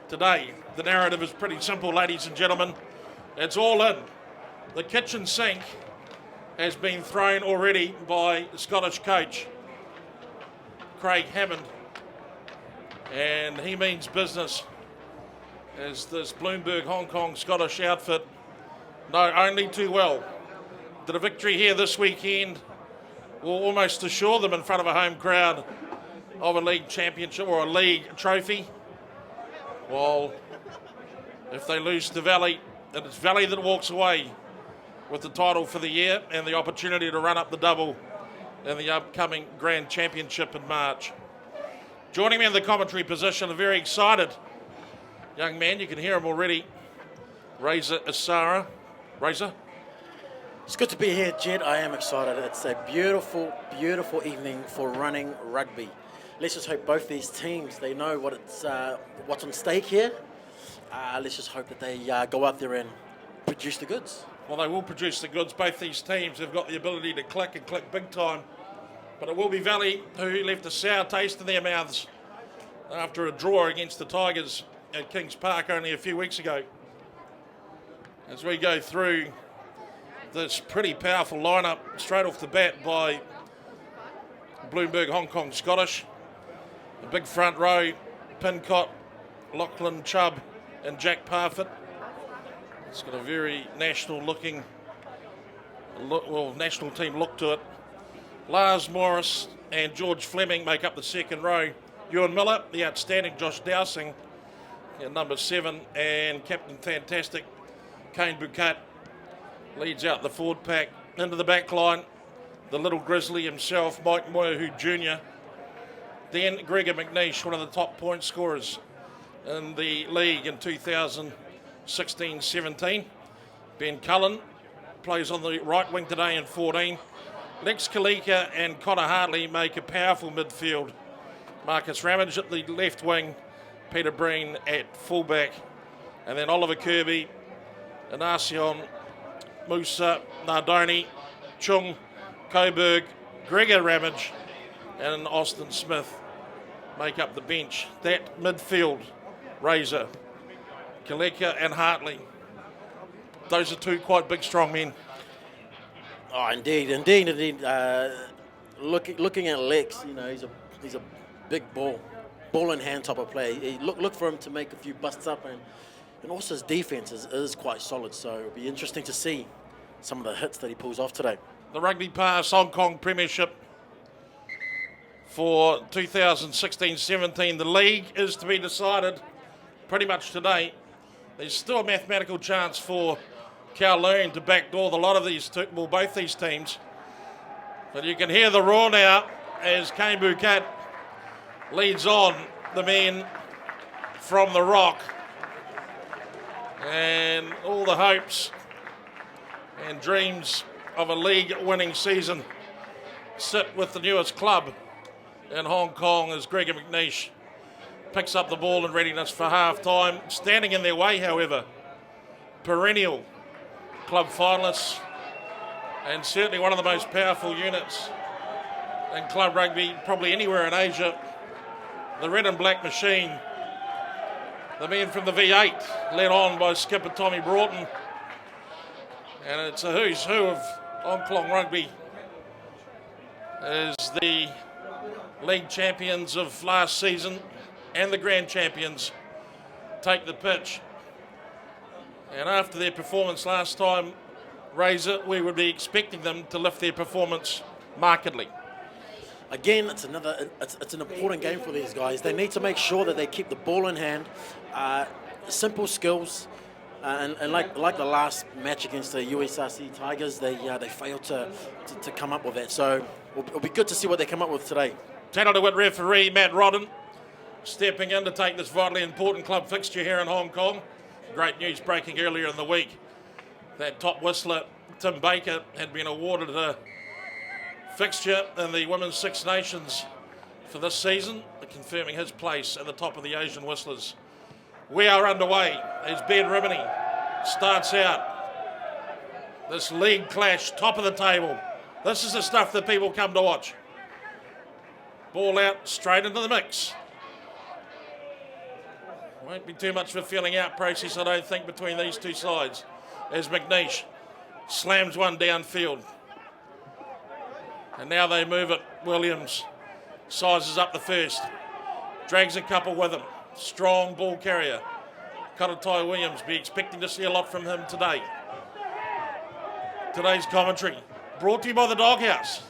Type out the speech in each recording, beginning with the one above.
today. The narrative is pretty simple, ladies and gentlemen. It's all in. The kitchen sink has been thrown already by Scottish coach Craig Hammond, and he means business as this Bloomberg Hong Kong Scottish outfit know only too well that a victory here this weekend will almost assure them in front of a home crowd of a league championship or a league trophy. While if they lose to Valley, then it's Valley that walks away with the title for the year and the opportunity to run up the double in the upcoming Grand Championship in March. Joining me in the commentary position, a very excited young man. You can hear him already. Razor Asara. Razor? It's good to be here, Jed. I am excited. It's a beautiful, beautiful evening for running rugby. Let's just hope both these teams, they know what's on stake here. Let's just hope that they go out there and produce the goods. Well, they will produce the goods. Both these teams have got the ability to click and click big time. But it will be Valley who left a sour taste in their mouths after a draw against the Tigers at Kings Park only a few weeks ago. As we go through this pretty powerful lineup straight off the bat by Bloomberg Hong Kong Scottish. The big front row, Pincott, Lachlan Chubb and Jack Parfitt. It's got a very national team look to it. Lars Morris and George Fleming make up the second row. Ewan Miller, the outstanding Josh Dowsing at number 7, and Captain Fantastic Kane Bouquet leads out the forward pack. Into the back line, the little grizzly himself, Mike Moyhu Jr. Then Gregor McNeish, one of the top point scorers in the league in 2016-17. Ben Cullen plays on the right wing today in 14. Lex Kalika and Connor Hartley make a powerful midfield. Marcus Ramage at the left wing, Peter Breen at fullback, and then Oliver Kirby, Inacion, Musa, Nardoni, Chung, Coburg, Gregor Ramage and Austin Smith make up the bench. That midfield, Razor, Kaleka and Hartley, those are two quite big, strong men. Oh, indeed. Looking at Lex, he's a big ball in hand type of player. Look for him to make a few busts up, and also his defense is quite solid. So it'll be interesting to see some of the hits that he pulls off today. The Rugby Pass Hong Kong Premiership for 2016-17. The league is to be decided pretty much today. There's still a mathematical chance for Kowloon to backdoor both these teams. But you can hear the roar now as Kane Bouquet leads on the men from the Rock. And all the hopes and dreams of a league-winning season sit with the newest club in Hong Kong as Gregor McNeish picks up the ball in readiness for half-time. Standing in their way, however, perennial club finalists and certainly one of the most powerful units in club rugby probably anywhere in Asia, the Red and Black Machine, the men from the V8 led on by skipper Tommy Broughton, and it's a who's who of Hong Kong rugby as the league champions of last season and the grand champions take the pitch. And after their performance last time, Razor, we would be expecting them to lift their performance markedly. Again, it's an important game for these guys. They need to make sure that they keep the ball in hand. Simple skills, and like the last match against the USRC Tigers, they failed to come up with that. So it'll be good to see what they come up with today. Talented referee Matt Rodden stepping in to take this vitally important club fixture here in Hong Kong. Great news breaking earlier in the week that top whistler Tim Baker had been awarded a fixture in the Women's Six Nations for this season, confirming his place at the top of the Asian whistlers. We are underway as Ben Rimini starts out this league clash, top of the table. This is the stuff that people come to watch. Ball out straight into the mix. Won't be too much of a feeling out process, I don't think, between these two sides. As McNeish slams one downfield. And now they move it. Williams sizes up the first. Drags a couple with him. Strong ball carrier. Karatai Williams, be expecting to see a lot from him today. Today's commentary brought to you by the Doghouse.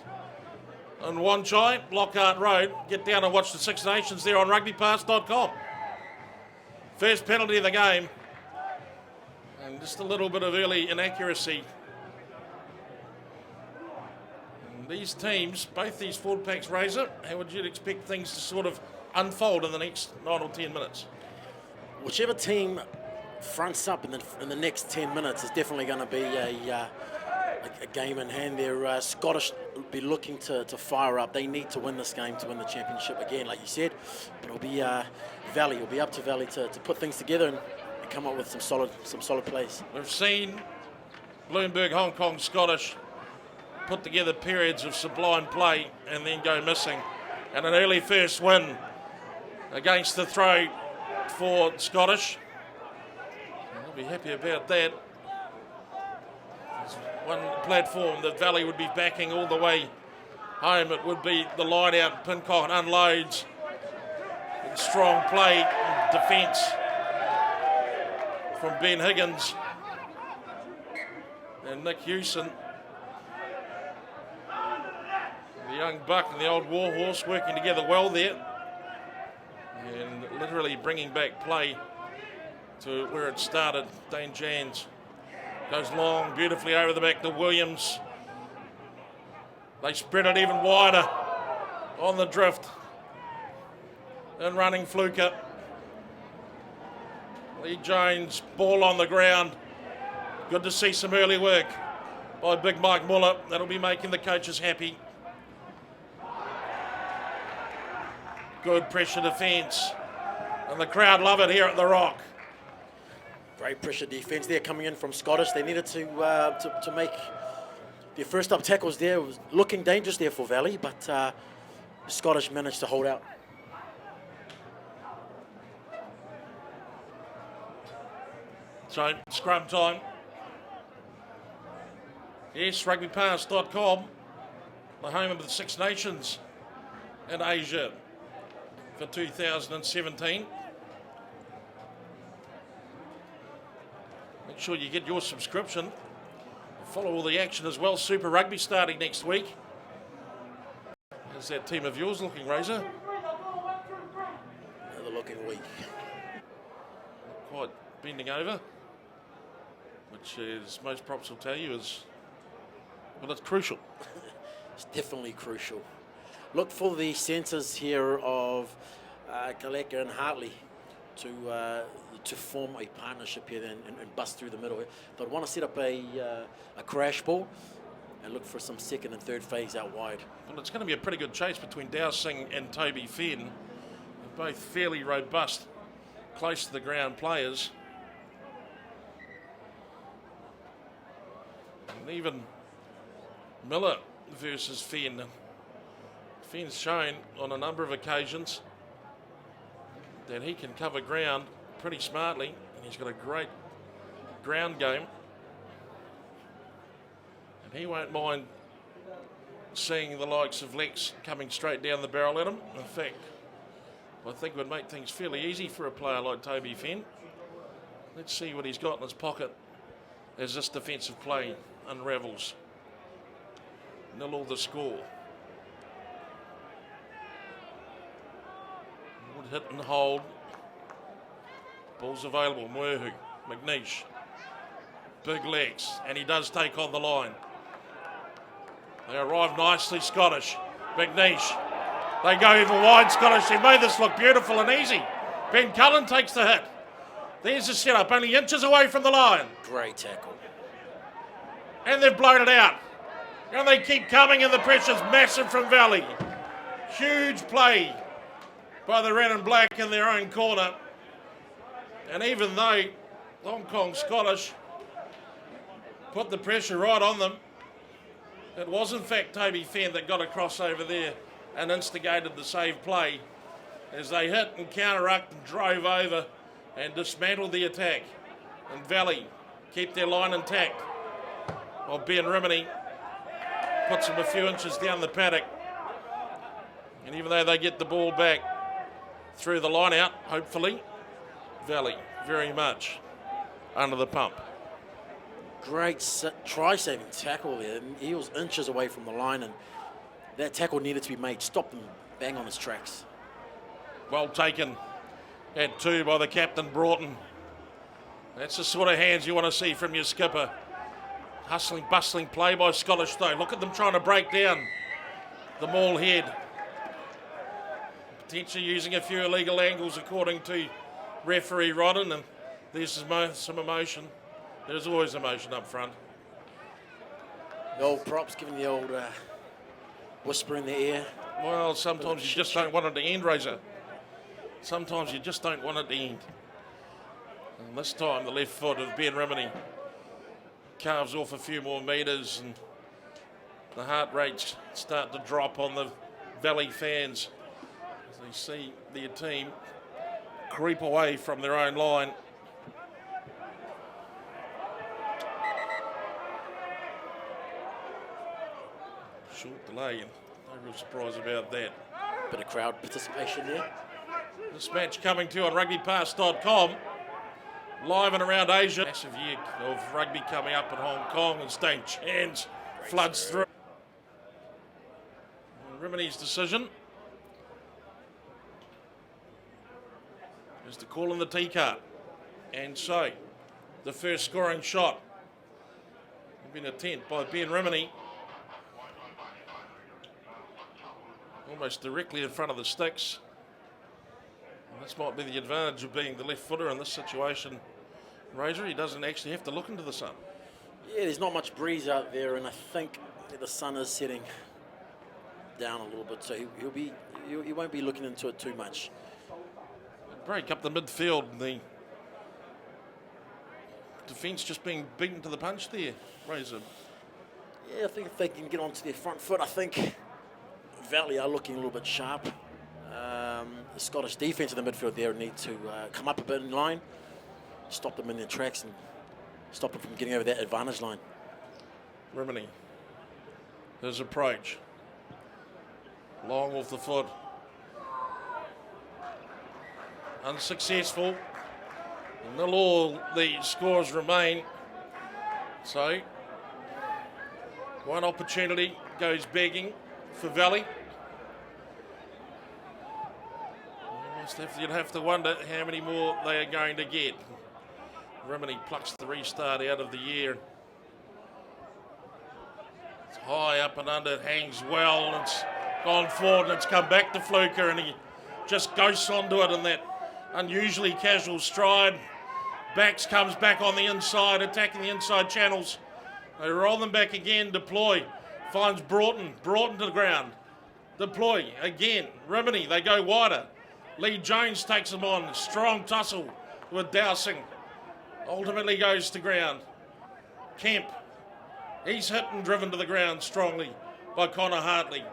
On Wanchai, Lockhart Road. Get down and watch the Six Nations there on rugbypass.com. First penalty of the game. And just a little bit of early inaccuracy. And these teams, both these forward packs, Razor, how would you expect things to sort of unfold in the next 9 or 10 minutes? Whichever team fronts up in the next 10 minutes is definitely going to be a game in hand there. Scottish will be looking to fire up. They need to win this game to win the championship again, like you said. But it'll be Valley. It'll be up to Valley to put things together and come up with some solid plays. We've seen Bloomberg, Hong Kong, Scottish put together periods of sublime play and then go missing. And an early first win against the throw for Scottish. I'll be happy about that. There's one platform that Valley would be backing all the way home. It would be the line out. Pincock unloads. And strong play and defence from Ben Higgins and Nick Hewson. The young buck and the old warhorse working together well there. And literally bringing back play to where it started. Dane Jans goes long, beautifully over the back to Williams. They spread it even wider on the drift. And running Fluker. Lee Jones, ball on the ground. Good to see some early work by Big Mike Muller. That'll be making the coaches happy. Good pressure defence. And the crowd love it here at the Rock. Great pressure defence there coming in from Scottish. They needed to make their first up tackles there. It was looking dangerous there for Valley, but Scottish managed to hold out. So, scrum time. Yes, rugbypass.com, the home of the Six Nations in Asia for 2017. Make sure you get your subscription. Follow all the action as well. Super Rugby starting next week. How's that team of yours looking, Razor? They're looking weak. Quite bending over, which is, most props will tell you, is, well, it's crucial. It's definitely crucial. Look for the centres here of Kaleka and Hartley to form a partnership here and bust through the middle. They'd want to set up a crash ball and look for some second and third phase out wide. Well, it's going to be a pretty good chase between Dowsing and Toby Fenn. They're both fairly robust, close to the ground players. And even Miller versus Fenn. Fenn's shown on a number of occasions that he can cover ground pretty smartly, and he's got a great ground game. And he won't mind seeing the likes of Lex coming straight down the barrel at him. In fact, I think it would make things fairly easy for a player like Toby Fenn. Let's see what he's got in his pocket as this defensive play unravels. 0-0 the score. Would hit and hold. Ball's available. Mwehu, McNeish. Big legs, and he does take on the line. They arrive nicely, Scottish. McNeish. They go even wide, Scottish. They made this look beautiful and easy. Ben Cullen takes the hit. There's the setup, only inches away from the line. Great tackle. And they've blown it out. And they keep coming, and the pressure's massive from Valley. Huge play by the red and black in their own corner. And even though Hong Kong Scottish put the pressure right on them, it was in fact Toby Fenn that got across over there and instigated the save play as they hit and counter-rucked and drove over and dismantle the attack. And Valley keep their line intact. While Ben Rimini puts them a few inches down the paddock. And even though they get the ball back through the line out, hopefully, Valley very much under the pump. Great try-saving tackle there. He was inches away from the line, and that tackle needed to be made. Stop them bang on his tracks. Well taken at 2 by the captain, Broughton. That's the sort of hands you want to see from your skipper. Hustling, bustling play by Scottish though. Look at them trying to break down the maul head. Potentially using a few illegal angles according to referee Rodden, and there's some emotion. There's always emotion up front. The old props giving the old whisper in the ear. Well, sometimes you just don't want it to end, Razor. Sometimes you just don't want it to end. And this time the left foot of Ben Rimini carves off a few more metres, and the heart rates start to drop on the Valley fans as they see their team creep away from their own line. Short delay, and no real surprise about that. Bit of crowd participation there. This match coming to you on rugbypass.com. Live and around Asia. Massive year of rugby coming up in Hong Kong, and Stain Chan's floods through. And Rimini's decision is to call in the T-cart. And so, the first scoring shot has been an attempt by Ben Rimini. Almost directly in front of the sticks. And this might be the advantage of being the left footer in this situation. Razor, he doesn't actually have to look into the sun. Yeah, there's not much breeze out there, and I think the sun is setting down a little bit, so he won't be looking into it too much. Break up the midfield, the defence just being beaten to the punch there, Razor. Yeah, I think if they can get onto their front foot, I think Valley are looking a little bit sharp. The Scottish defence in the midfield there need to come up a bit in line, stop them in their tracks, and stop them from getting over that advantage line. Rimini, his approach, long off the foot, unsuccessful. 0-0 the scores remain. So, one opportunity goes begging for Valley. You'd have to wonder how many more they are going to get. Rimini plucks the restart out of the year. It's high up and under, it hangs well, and it's gone forward, and it's come back to Fluker, and he just ghosts onto it in that unusually casual stride. Backs comes back on the inside, attacking the inside channels. They roll them back again, deploy. Finds Broughton to the ground. Deploy again. Rimini, they go wider. Lee Jones takes them on. Strong tussle with Dowsing. Ultimately goes to ground. Kemp, he's hit and driven to the ground strongly by Connor Hartley.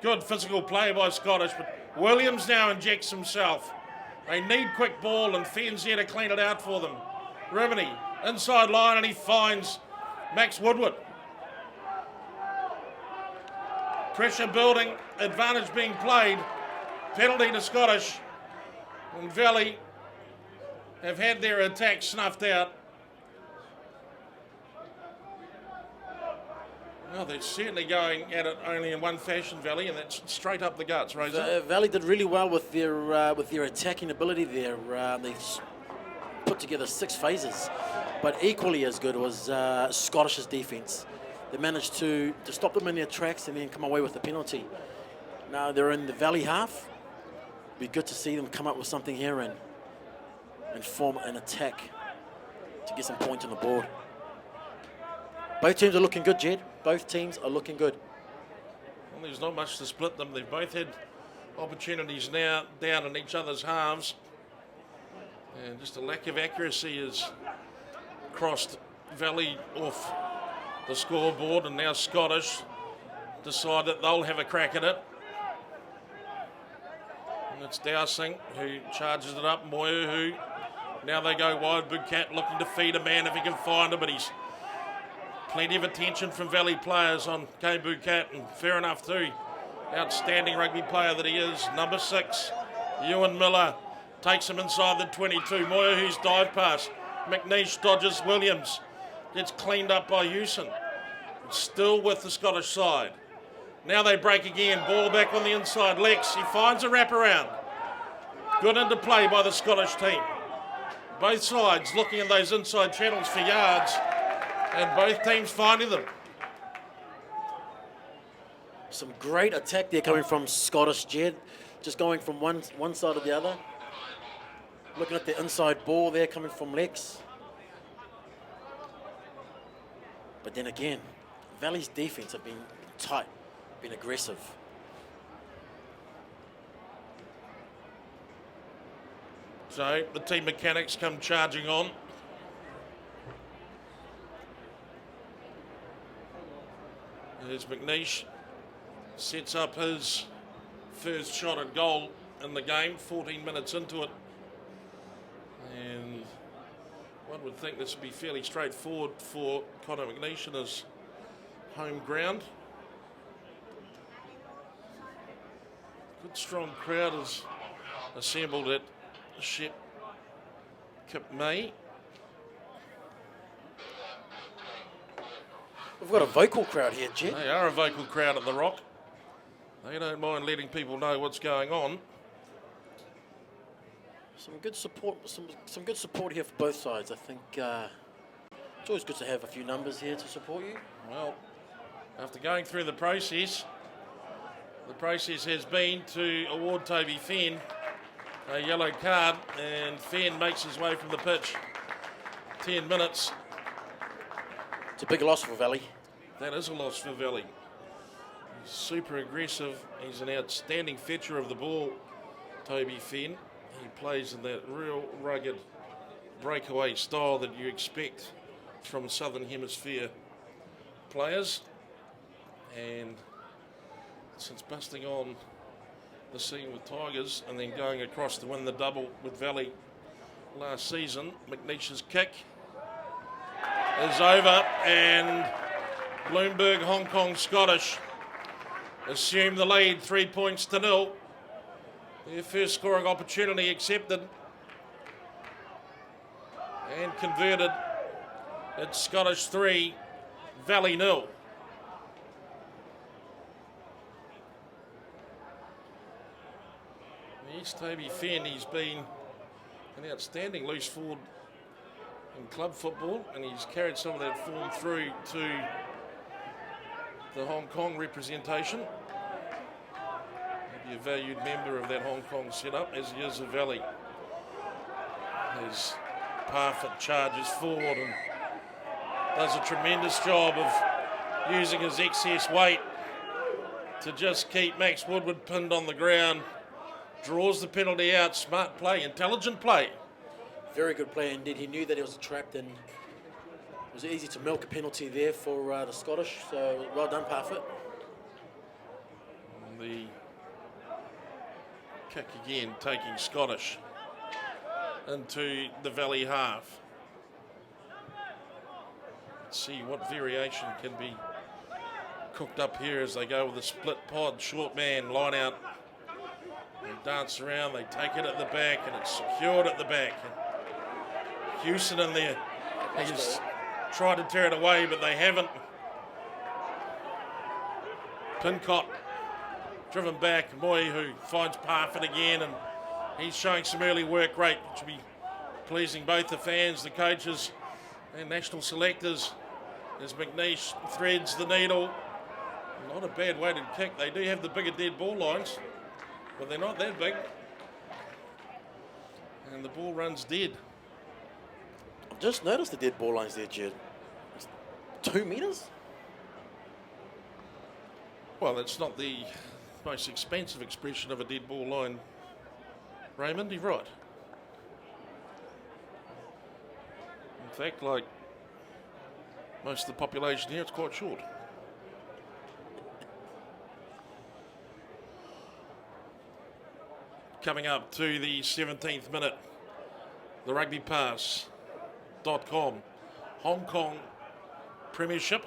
Good physical play by Scottish, but Williams now injects himself. They need quick ball, and Fenn's there to clean it out for them. Rimini, inside line, and he finds Max Woodward. Pressure building, advantage being played. Penalty to Scottish. And Valley have had their attack snuffed out. Well, they're certainly going at it only in one fashion, Valley, and that's straight up the guts, Razor. Valley did really well with their attacking ability there. They put together 6 phases, but equally as good was Scottish's defence. They managed to stop them in their tracks and then come away with the penalty. Now they're in the Valley half. Be good to see them come up with something here and form an attack to get some points on the board. Both teams are looking good, Jed. Both teams are looking good. Well, there's not much to split them. They've both had opportunities now down in each other's halves. And just a lack of accuracy has crossed Valley off the scoreboard, and now Scottish decide that they'll have a crack at it. And it's Dowsing who charges it up. Moyer who Now they go wide. Bucat looking to feed a man if he can find him, but he's plenty of attention from Valley players on Kane Bucat, and fair enough too. Outstanding rugby player that he is. Number 6, Ewan Miller, takes him inside the 22. Moya, who's dive pass. McNeish dodges Williams. Gets cleaned up by Hewson. Still with the Scottish side. Now they break again. Ball back on the inside. Lex, he finds a wraparound. Good into play by the Scottish team. Both sides looking in those inside channels for yards, and both teams finding them. Some great attack there coming from Scottish, Jed. Just going from one side to the other. Looking at the inside ball there coming from Lex. But then again, Valley's defense have been tight, been aggressive. So the team mechanics come charging on. There's McNeish. Sets up his first shot at goal in the game, 14 minutes into it. And one would think this would be fairly straightforward for Connor McNeish in his home ground. Good strong crowd is assembled at Shek May. We've got a vocal crowd here, Jed. They are a vocal crowd at the Rock. They don't mind letting people know what's going on. Some good support, some good support here for both sides. I think it's always good to have a few numbers here to support you. Well, after going through the process has been to award Toby Fenn a yellow card, and Fenn makes his way from the pitch. 10 minutes. It's a big loss for Valley. That is a loss for Valley. He's super aggressive. He's an outstanding fetcher of the ball, Toby Fenn. He plays in that real rugged breakaway style that you expect from Southern Hemisphere players. And since busting on the scene with Tigers and then going across to win the double with Valley last season, McNeish's kick is over, and Bloomberg Hong Kong Scottish assume the lead 3-0. Their first scoring opportunity accepted and converted. It's Scottish 3, Valley 0. Yes, Toby Fenn, he's been an outstanding loose forward in club football, and he's carried some of that form through to the Hong Kong representation. Maybe a valued member of that Hong Kong setup, as he is of Valley. His Parfitt charges forward and does a tremendous job of using his excess weight to just keep Max Woodward pinned on the ground. Draws the penalty out. Smart play, intelligent play. Very good play indeed. He knew that he was trapped, and it was easy to milk a penalty there for the Scottish. So well done, Parfitt. And the kick again, taking Scottish into the Valley half. Let's see what variation can be cooked up here as they go with a split pod, short man, line out. They dance around, they take it at the back, and it's secured at the back. And Hewson in there, he's tried to tear it away, but they haven't. Pincott driven back. Moy, who finds Parfitt again, and he's showing some early work rate, which will be pleasing both the fans, the coaches, and national selectors. As McNeish threads the needle. Not a bad weighted kick. They do have the bigger dead ball lines, but they're not that big. And the ball runs dead. I've just noticed the dead ball lines there, Jed. 2 metres? Well, it's not the most expensive expression of a dead ball line, Raymond, you're right. In fact, like most of the population here, it's quite short. Coming up to the 17th minute, therugbypass.com. Hong Kong Premiership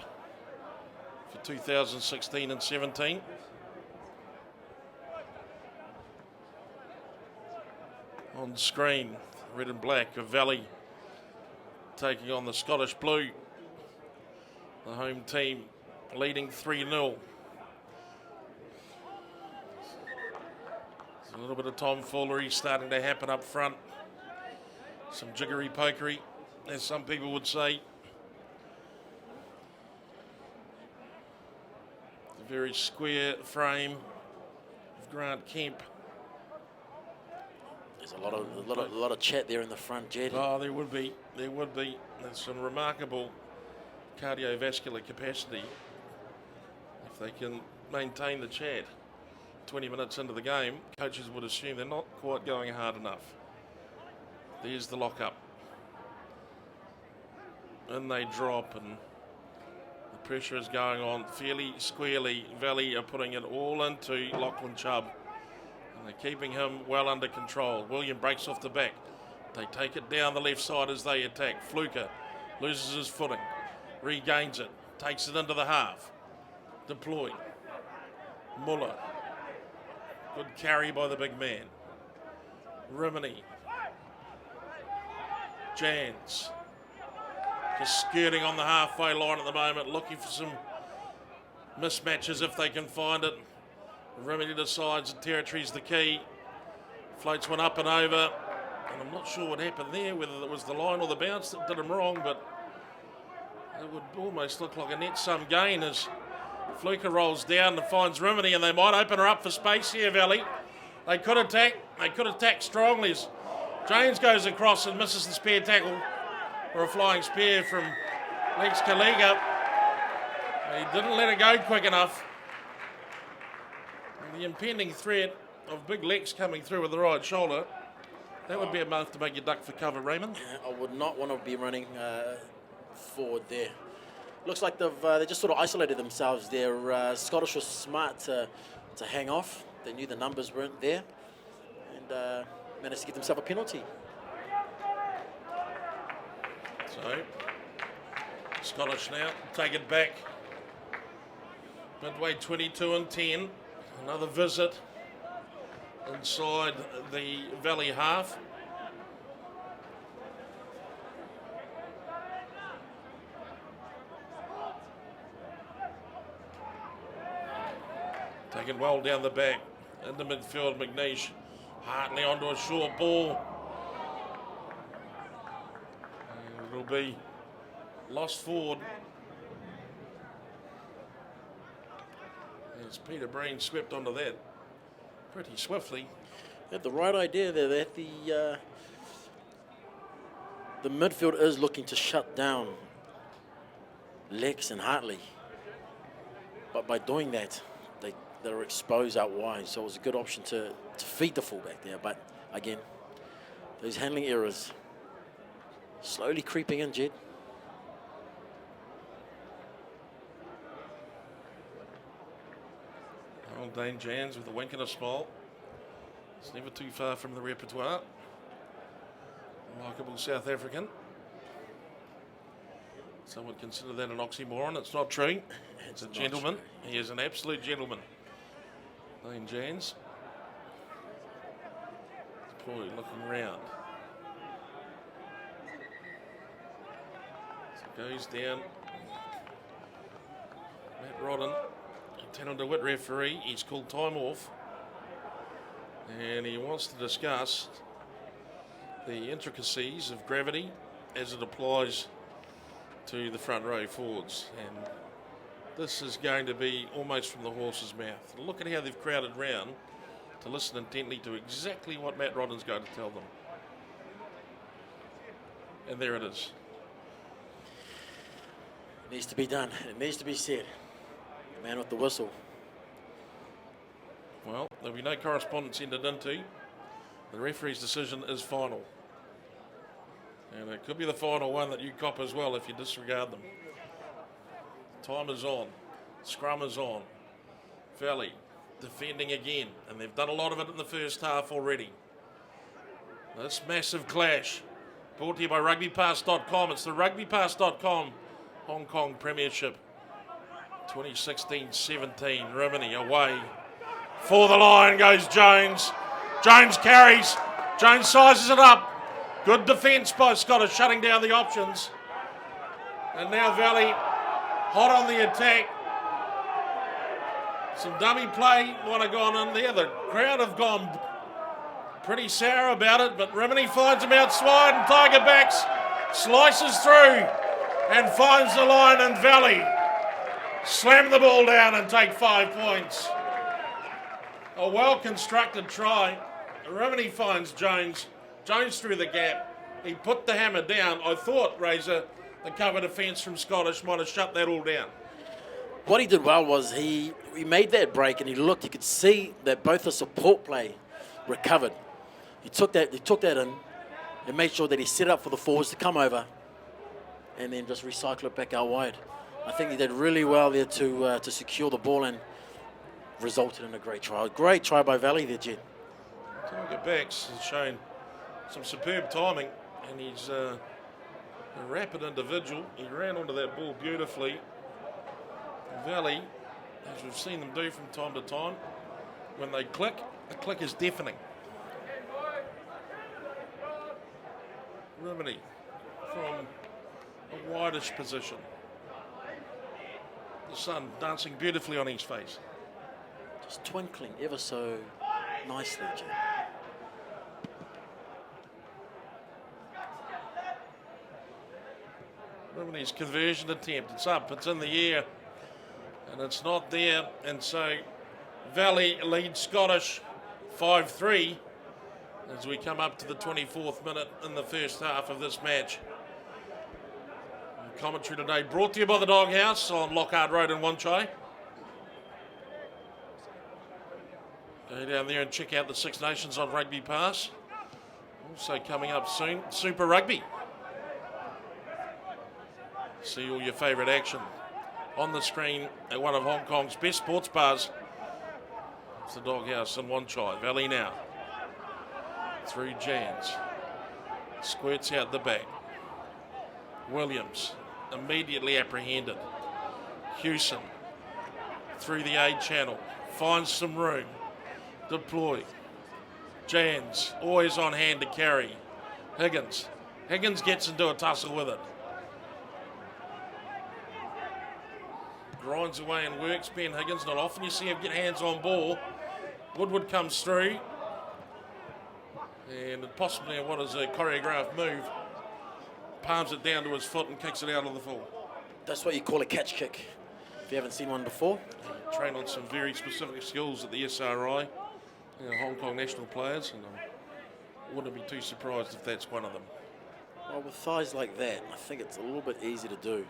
for 2016 and 17. On screen, red and black of Valley taking on the Scottish Blue. The home team leading 3-0. There's a little bit of tomfoolery starting to happen up front. Some jiggery pokery, as some people would say. The very square frame of Grant Kemp. There's a lot of chat there in the front, Jed. Oh, there would be. There's some remarkable cardiovascular capacity if they can maintain the chat. 20 minutes into the game, coaches would assume they're not quite going hard enough. There's the lock-up. And they drop, and the pressure is going on fairly squarely. Valley are putting it all into Lachlan Chubb. And they're keeping him well under control. William breaks off the back. They take it down the left side as they attack. Fluker loses his footing, regains it, takes it into the half. Deploy. Muller. Good carry by the big man. Rimini. Jans. Just skirting on the halfway line at the moment, looking for some mismatches if they can find it. Rimini decides the territory's the key. Floats one up and over. And I'm not sure what happened there, whether it was the line or the bounce that did him wrong, but it would almost look like a net sum gain as Fluker rolls down and finds Rimini, and they might open her up for space here, Valley. They could attack strongly as James goes across and misses the spear tackle, or a flying spear from Lex Kaliga. He didn't let it go quick enough. And the impending threat of big Lex coming through with the right shoulder, that would be enough to make you duck for cover, Raymond. I would not want to be running forward there. Looks like they just sort of isolated themselves there. Scottish was smart to hang off. They knew the numbers weren't there, and managed to get themselves a penalty. So, Scottish now take it back. Midway 22 and 10. Another visit inside the Valley half. Taken well down the back. In the midfield, McNeish. Hartley onto a short ball. And it'll be lost forward. As Peter Breen swept onto that pretty swiftly. They had the right idea there. That the midfield is looking to shut down Lex and Hartley, but by doing that, they're exposed out wide. So it was a good option to feed the fullback there. But again, those handling errors slowly creeping in, Jed. Old Dane Jans with a wink and a smile. It's never too far from the repertoire. Likeable South African. Some would consider that an oxymoron. It's not true. It's a gentleman. He is an absolute gentleman. Dane Jans. Boy, looking round. So it goes down. Matt Rodden, Lieutenant DeWitt referee. He's called time off. And he wants to discuss the intricacies of gravity as it applies to the front row forwards. And this is going to be almost from the horse's mouth. Look at how they've crowded round to listen intently to exactly what Matt Rodden's going to tell them. And there it is. It needs to be done. It needs to be said. The man with the whistle. Well, there'll be no correspondence entered into. The referee's decision is final. And it could be the final one that you cop as well if you disregard them. Time is on. Scrum is on. Valley defending again. And they've done a lot of it in the first half already. This massive clash Brought to you by rugbypass.com. It's the rugbypass.com Hong Kong Premiership 2016-17. Rimini away. For the line goes Jones. Jones carries. Jones sizes it up. Good defence by Scottish, shutting down the options. And now Valley hot on the attack. Some dummy play might have gone in there. The crowd have gone pretty sour about it, but Rimini finds him outside and Tiger backs, slices through and finds the line, and Valley slam the ball down and take 5 points. A well-constructed try. Rimini finds Jones. Jones through the gap. He put the hammer down. I thought Razor, the cover defence from Scottish, might have shut that all down. What he did well was he made that break and he looked. You could see that both the support play recovered. He took that in and made sure that he set up for the forwards to come over and then just recycle it back out wide. I think he did really well there to secure the ball and resulted in a great try. Great try by Valley there, Jed. Tiger backs has shown some superb timing, and he's a rapid individual. He ran onto that ball beautifully. Valley, as we've seen them do from time to time, when they click, the click is deafening. Rimini from a wideish position. The sun dancing beautifully on his face. Just twinkling ever so nicely, Jim. Rimini's conversion attempt, it's up, it's in the air, and it's not there, and so Valley leads Scottish 5-3 as we come up to the 24th minute in the first half of this match. And commentary today brought to you by the Doghouse on Lockhart Road in Wanchai. Go down there and check out the Six Nations on Rugby Pass. Also coming up soon, Super Rugby. See all your favourite action on the screen at one of Hong Kong's best sports bars. It's the Doghouse in Wanchai. Valley now. Through Jans. Squirts out the back. Williams immediately apprehended. Hewson through the A channel. Finds some room. Deploy. Jans always on hand to carry. Higgins. Higgins gets into a tussle with it. Grinds away and works Ben Higgins. Not often you see him get hands on ball. Woodward comes through. And possibly what is a choreographed move. Palms it down to his foot and kicks it out of the full. That's what you call a catch kick, if you haven't seen one before. Trained on some very specific skills at the SRI. Hong Kong national players, and I wouldn't be too surprised if that's one of them. Well, with thighs like that, I think it's a little bit easy to do.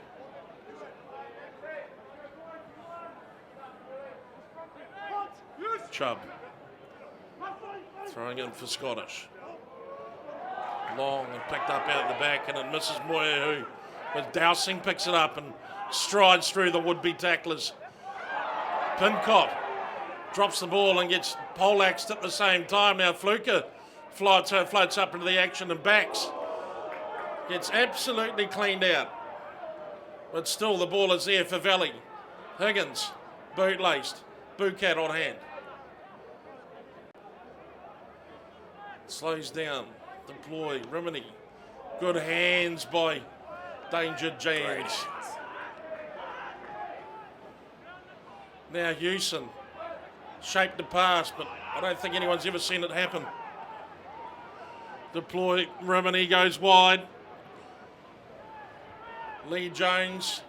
Chubb throwing in for Scottish. Long and picked up out the back, and it misses Moya, who with Dowsing picks it up and strides through the would-be tacklers. Pincott drops the ball and gets poleaxed at the same time. Now Fluker floats up into the action and backs. Gets absolutely cleaned out. But still the ball is there for Valley. Higgins, boot-laced, Bucat on hand. Slows down, deploy, Rimini. Good hands by Danger Jans. Now Hewson shaped the pass, but I don't think anyone's ever seen it happen. Deploy, Rimini goes wide. Lee Jones,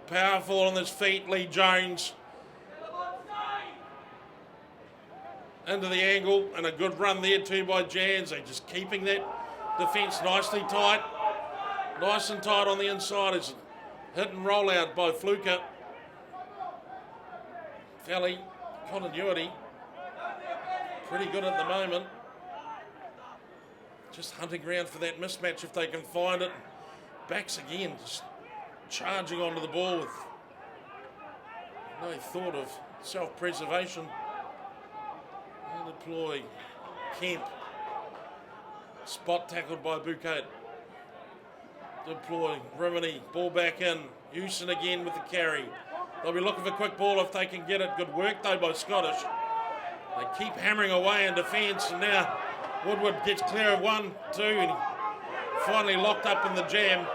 powerful on his feet, Lee Jones. Into the angle, and a good run there too by Jans. They're just keeping that defence nicely tight. Nice and tight on the inside. It's hit and roll out by Fluker. Valley, continuity. Pretty good at the moment. Just hunting around for that mismatch if they can find it. Backs again, just charging onto the ball with no thought of self-preservation. And deploy Kemp. Spot tackled by Bucat. deploy. Rimini, ball back in. Houston again with the carry. They'll be looking for quick ball if they can get it. Good work though by Scottish. They keep hammering away in defence, and now Woodward gets clear of 1, 2, and finally locked up in the jam.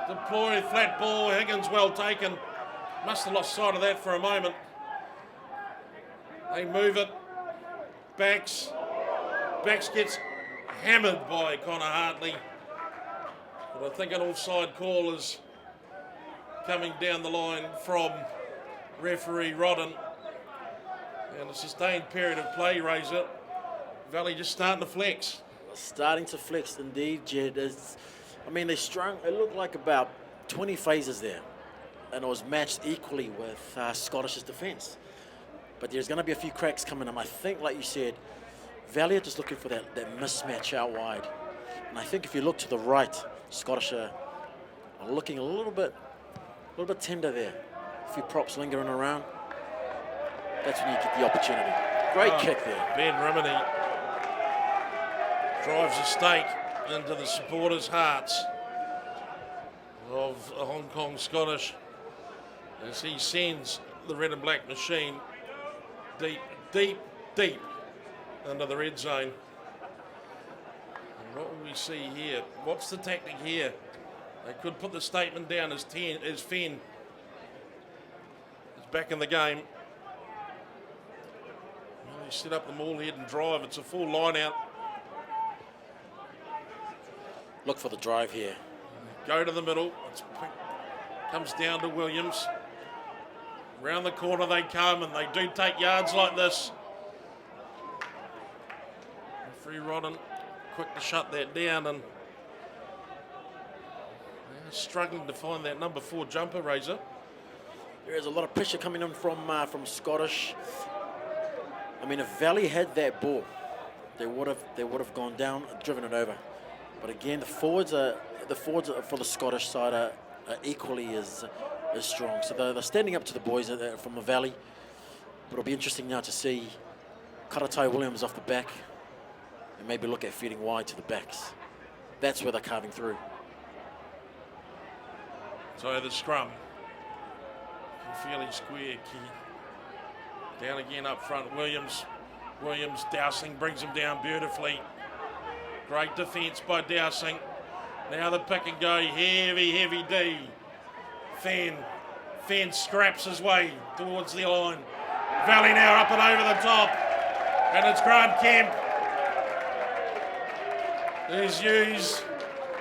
Deploy, flat ball, Higgins well taken. Must have lost sight of that for a moment. They move it. Backs gets hammered by Connor Hartley. But I think an offside call is coming down the line from referee Rodden. And a sustained period of play, Razor. Valley just starting to flex. Starting to flex indeed, Jed. They strung, it looked like about 20 phases there. And it was matched equally with Scottish's defence. But there's going to be a few cracks coming up. I think, like you said, Valley are just looking for that mismatch out wide. And I think if you look to the right, Scottish are looking a little bit tender there. A few props lingering around. That's when you get the opportunity. Great kick there. Ben Rimini drives a stake into the supporters' hearts of Hong Kong Scottish as he sends the red and black machine deep under the red zone. And what will we see here? What's the tactic here? They could put the statement down as Fenn is back in the game. Well, they set up the maul head and drive. It's a full line out. Look for the drive here. Go to the middle. Comes down to Williams. Round the corner they come, and they do take yards like this. Referee Rodden quick to shut that down, and they're struggling to find that number 4 jumper, Razor. There is a lot of pressure coming in from Scottish. If Valley had that ball, they would have gone down and driven it over. But again, the forwards are for the Scottish side are equally as strong. So they're standing up to the boys from the Valley. But it'll be interesting now to see Karatai Williams off the back and maybe look at feeding wide to the backs. That's where they're carving through. So the scrum. Fairly square key. Down again up front. Williams dousing, brings him down beautifully. Great defence by Dowsing. Now the pick and go, heavy D. Fenn scraps his way towards the line. Valley now up and over the top. And it's Grant Kemp who's used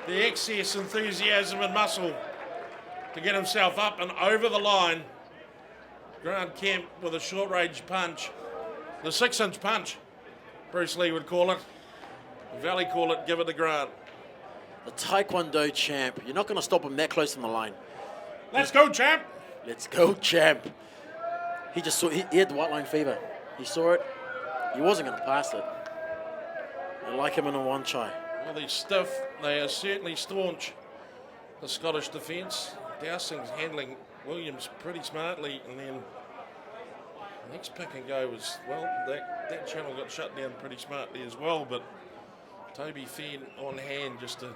the excess enthusiasm and muscle to get himself up and over the line. Grant Kemp with a short-range punch. The 6-inch punch, Bruce Lee would call it. Valley call it, give it to Grant. The Taekwondo champ. You're not going to stop him that close on the line. Let's go, champ. Let's go, champ. He just saw, he had the white line fever. He saw it. He wasn't going to pass it. I like him in a one try. Well, they're stiff. They are certainly staunch, the Scottish defence. Dowsing's handling Williams pretty smartly, and then the next pick and go was, well, that channel got shut down pretty smartly as well, but Toby Fenn on hand just to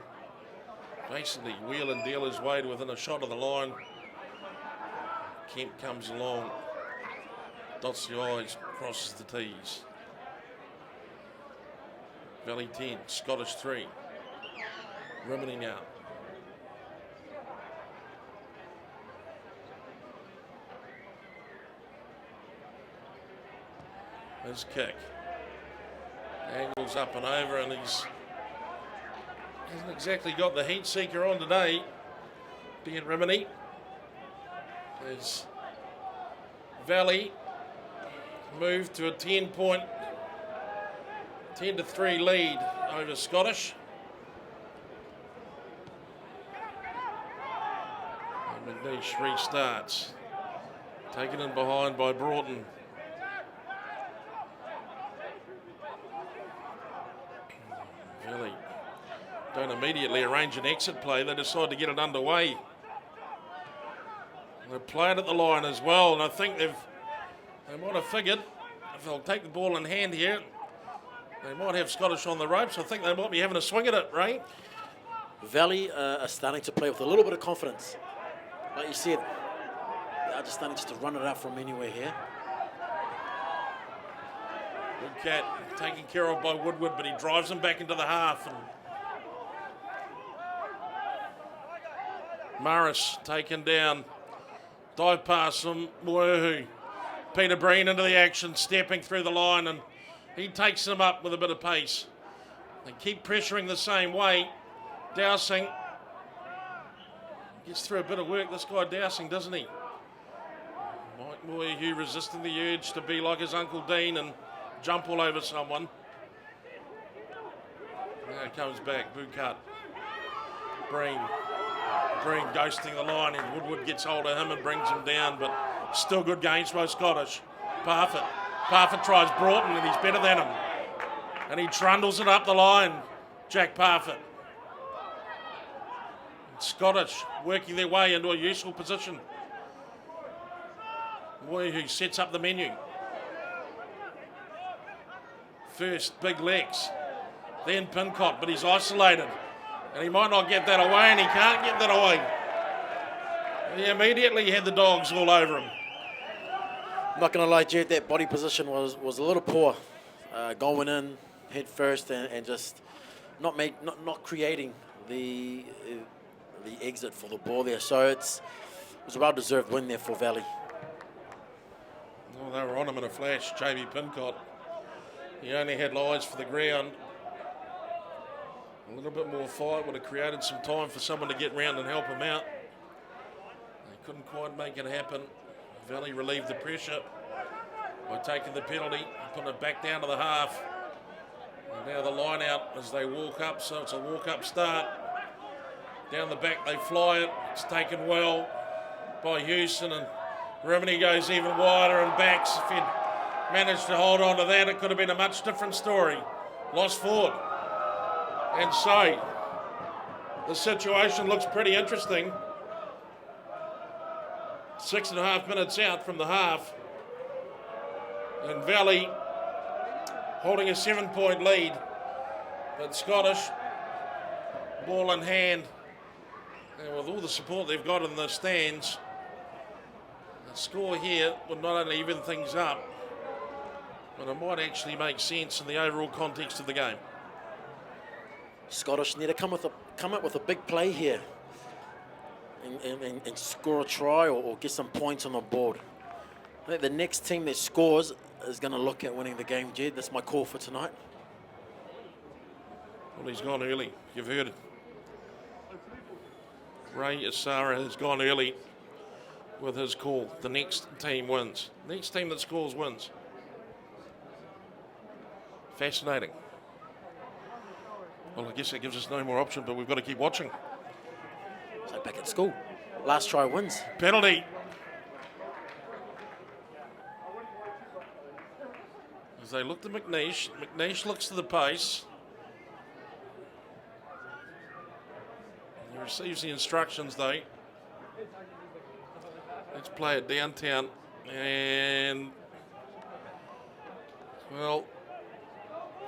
basically wheel and deal his way to within a shot of the line. Kemp comes along, dots the I's, crosses the T's. Valley 10, Scottish 3. Rimini now. His kick. Angles up and over, and he's hasn't exactly got the heat seeker on today. Ben Rimini. There's Valley moved to a 10-3 lead over Scottish. And McNeish restarts. Taken in behind by Broughton. Valley don't immediately arrange an exit play. They decide to get it underway. They play it at the line as well, and I think they might have figured if they'll take the ball in hand here, they might have Scottish on the ropes. I think they might be having a swing at it, Ray. Valley are starting to play with a little bit of confidence. Like you said, they're just starting just to run it out from anywhere here. Good cat taken care of by Woodward, but he drives him back into the half. And Morris taken down. Dive past him, Moehu. Peter Breen into the action, stepping through the line, and he takes them up with a bit of pace. They keep pressuring the same way. Dowsing gets through a bit of work, this guy Dowsing, doesn't he? Mike Moehu resisting the urge to be like his Uncle Dean and jump all over someone. Now he comes back, Bukat. Breen ghosting the line, and Woodward gets hold of him and brings him down, but still good games by Scottish. Parfitt tries Broughton, and he's better than him. And he trundles it up the line, Jack Parfitt. Scottish working their way into a useful position. Who sets up the menu. First, Big Lex. Then Pincott, but he's isolated. And he might not get that away, and he can't get that away. He immediately had the dogs all over him. I'm not going to lie, Jed, that body position was a little poor. Going in head first and just not creating the exit for the ball there. So it was a well-deserved win there for Valley. Well, they were on him in a flash, JB Pincott. He only had eyes for the ground. A little bit more fight would have created some time for someone to get round and help him out. They couldn't quite make it happen. Valley relieved the pressure by taking the penalty, putting it back down to the half. And now the line out as they walk up, so it's a walk-up start. Down the back they fly it. It's taken well by Houston, and Rimini goes even wider and backs. If he'd managed to hold on to that, it could have been a much different story. Lost forward. And so, the situation looks pretty interesting. 6.5 minutes out from the half. And Valley holding a 7-point lead. But Scottish, ball in hand. And with all the support they've got in the stands, the score here would not only even things up, but it might actually make sense in the overall context of the game. Scottish need to come up with a big play here and score a try or get some points on the board. I think the next team that scores is going to look at winning the game, Jed. That's my call for tonight. Well, he's gone early. You've heard it. Ray Asara has gone early with his call. The next team wins. Next team that scores wins. Fascinating. Well, I guess that gives us no more option, but we've got to keep watching. So back at school. Last try wins. Penalty. As they look to McNeish. McNeish looks to the pace. He receives the instructions, though. Let's play it downtown. And, well,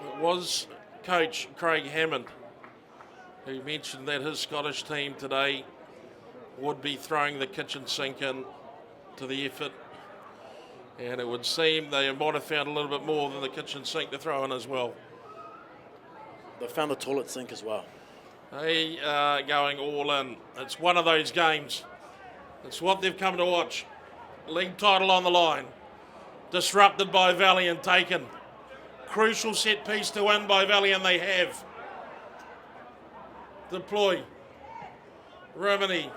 it was coach Craig Hammond who mentioned that his Scottish team today would be throwing the kitchen sink in to the effort, and it would seem they might have found a little bit more than the kitchen sink to throw in as well. They found the toilet sink as well. They are going all in. It's one of those games. It's what they've come to watch. League title on the line. Disrupted by Valley and taken. Crucial set piece to win by Valley, and they have. Deploy. Rimini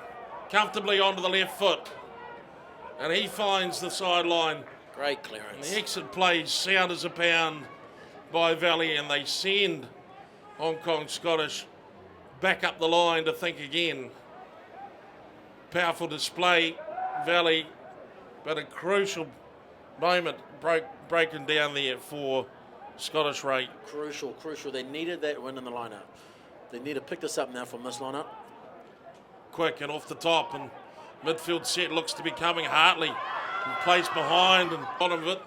comfortably onto the left foot. And he finds the sideline. Great clearance. And the exit plays sound as a pound by Valley, and they send Hong Kong Scottish back up the line to think again. Powerful display, Valley, but a crucial moment breaking down there for Scottish Ray. Crucial. They needed that win in the lineup. They need to pick this up now from this lineup. Quick and off the top, and midfield set looks to be coming. Hartley in place behind and bottom of it.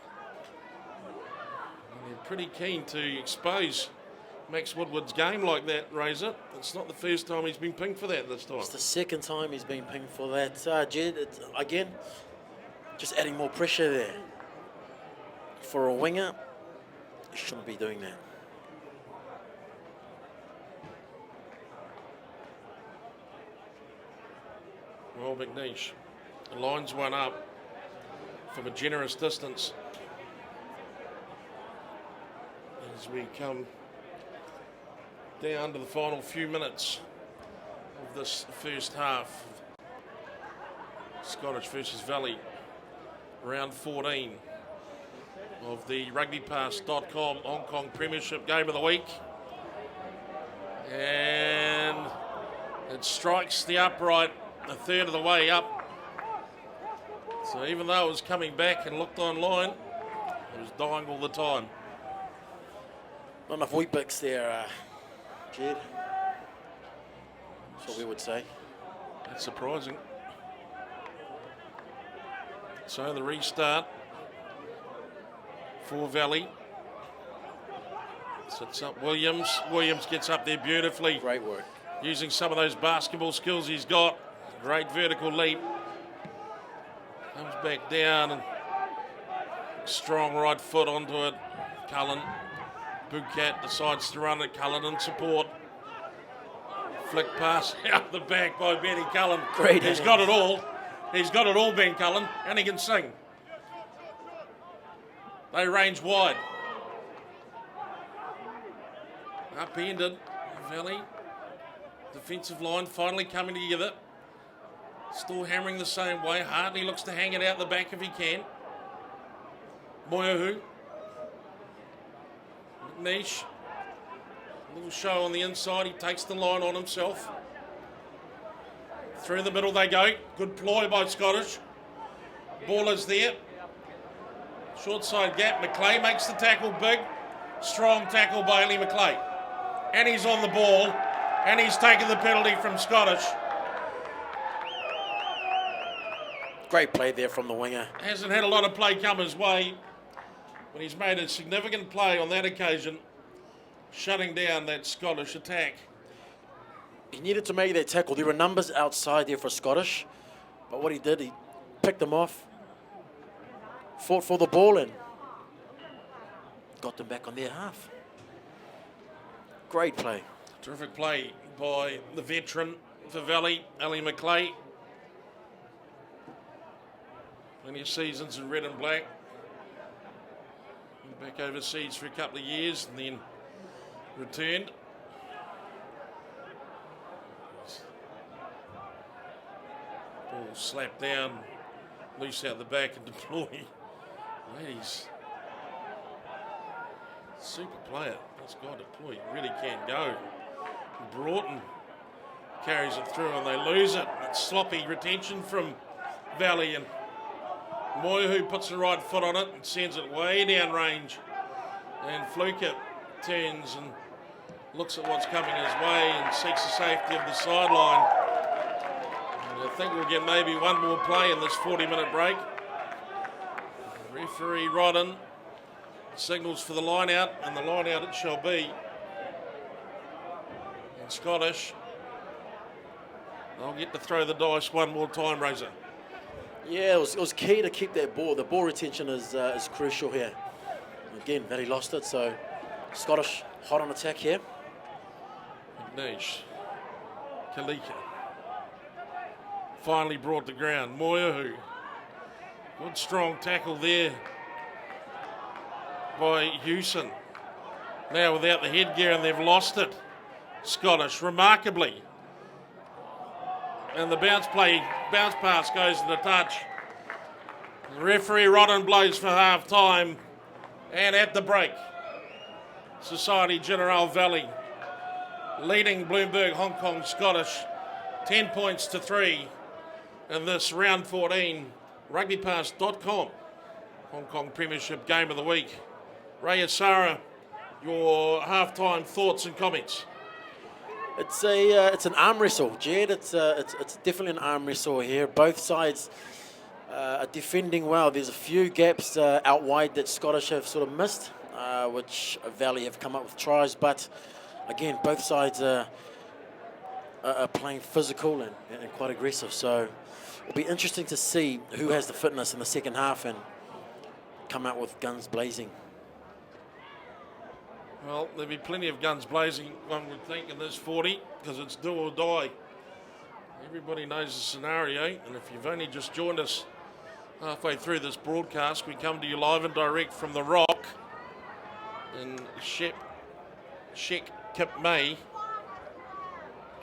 And they're pretty keen to expose Max Woodward's game like that, Razor. It's not the first time he's been pinged for that this time. It's the second time he's been pinged for that. Jed, again, just adding more pressure there. For a winger, you shouldn't be doing that. Well, McNeish lines one up from a generous distance as we come down to the final few minutes of this first half. Scottish versus Valley, round 14 of the rugbypass.com Hong Kong Premiership Game of the Week. And it strikes the upright a third of the way up. So even though it was coming back and looked online, it was dying all the time. Not enough wheat bix there, Jed. That's what we would say. That's surprising. So the restart for Valley. Sits up Williams. Williams gets up there beautifully. Great work. Using some of those basketball skills he's got. Great vertical leap. Comes back down and strong right foot onto it. Cullen. Bugcat decides to run it. Cullen in support. Flick pass out the back by Benny Cullen. Great. He's got it all. He's got it all, Ben Cullen, and he can sing. They range wide. Upended. Valley. Defensive line finally coming together. Still hammering the same way. Hartley looks to hang it out the back if he can. Moyohu. McNeish. Little show on the inside. He takes the line on himself. Through the middle they go. Good ploy by Scottish. Ball is there. Short side gap. McClay makes the tackle big. Strong tackle by Ellie McClay. And he's on the ball. And he's taken the penalty from Scottish. Great play there from the winger. Hasn't had a lot of play come his way, but he's made a significant play on that occasion, shutting down that Scottish attack. He needed to make that tackle. There were numbers outside there for Scottish, but what he did, he picked them off, fought for the ball and got them back on their half. Great play. Terrific play by the veteran for Valley, Ellie McClay. Plenty of seasons in red and black. Back overseas for a couple of years and then returned. Ball slapped down, loose out the back and deploy. Ladies, super player. This guy deploy really can go. Broughton carries it through and they lose it. It's sloppy retention from Valley and Moyohu puts the right foot on it and sends it way down range. And Fluker turns and looks at what's coming his way and seeks the safety of the sideline. And I think we'll get maybe one more play in this 40-minute break. Referee Rodden signals for the line out, and the line out it shall be. And Scottish, they'll get to throw the dice one more time, Razor. Yeah, it was key to keep that ball. The ball retention is crucial here. Again, Valley lost it, so Scottish hot on attack here. McNeish, Kalika, finally brought to ground. Moyohu, good strong tackle there by Hewson. Now without the headgear and they've lost it. Scottish, remarkably. And the bounce pass goes to the touch. The referee Rodden blows for half time. And at the break, Societe Generale Valley leading Bloomberg Hong Kong Scottish 10 points to 3 in this round 14 rugbypass.com Hong Kong Premiership Game of the Week. Ray Asara, your halftime thoughts and comments. It's an arm wrestle, Jed. It's definitely an arm wrestle here. Both sides are defending well. There's a few gaps out wide that Scottish have sort of missed, which Valley have come up with tries. But again, both sides are playing physical and quite aggressive. So it'll be interesting to see who has the fitness in the second half and come out with guns blazing. Well, there'll be plenty of guns blazing, one would think, in this 40, because it's do or die. Everybody knows the scenario, and if you've only just joined us halfway through this broadcast, we come to you live and direct from the Rock in Shek Kip May,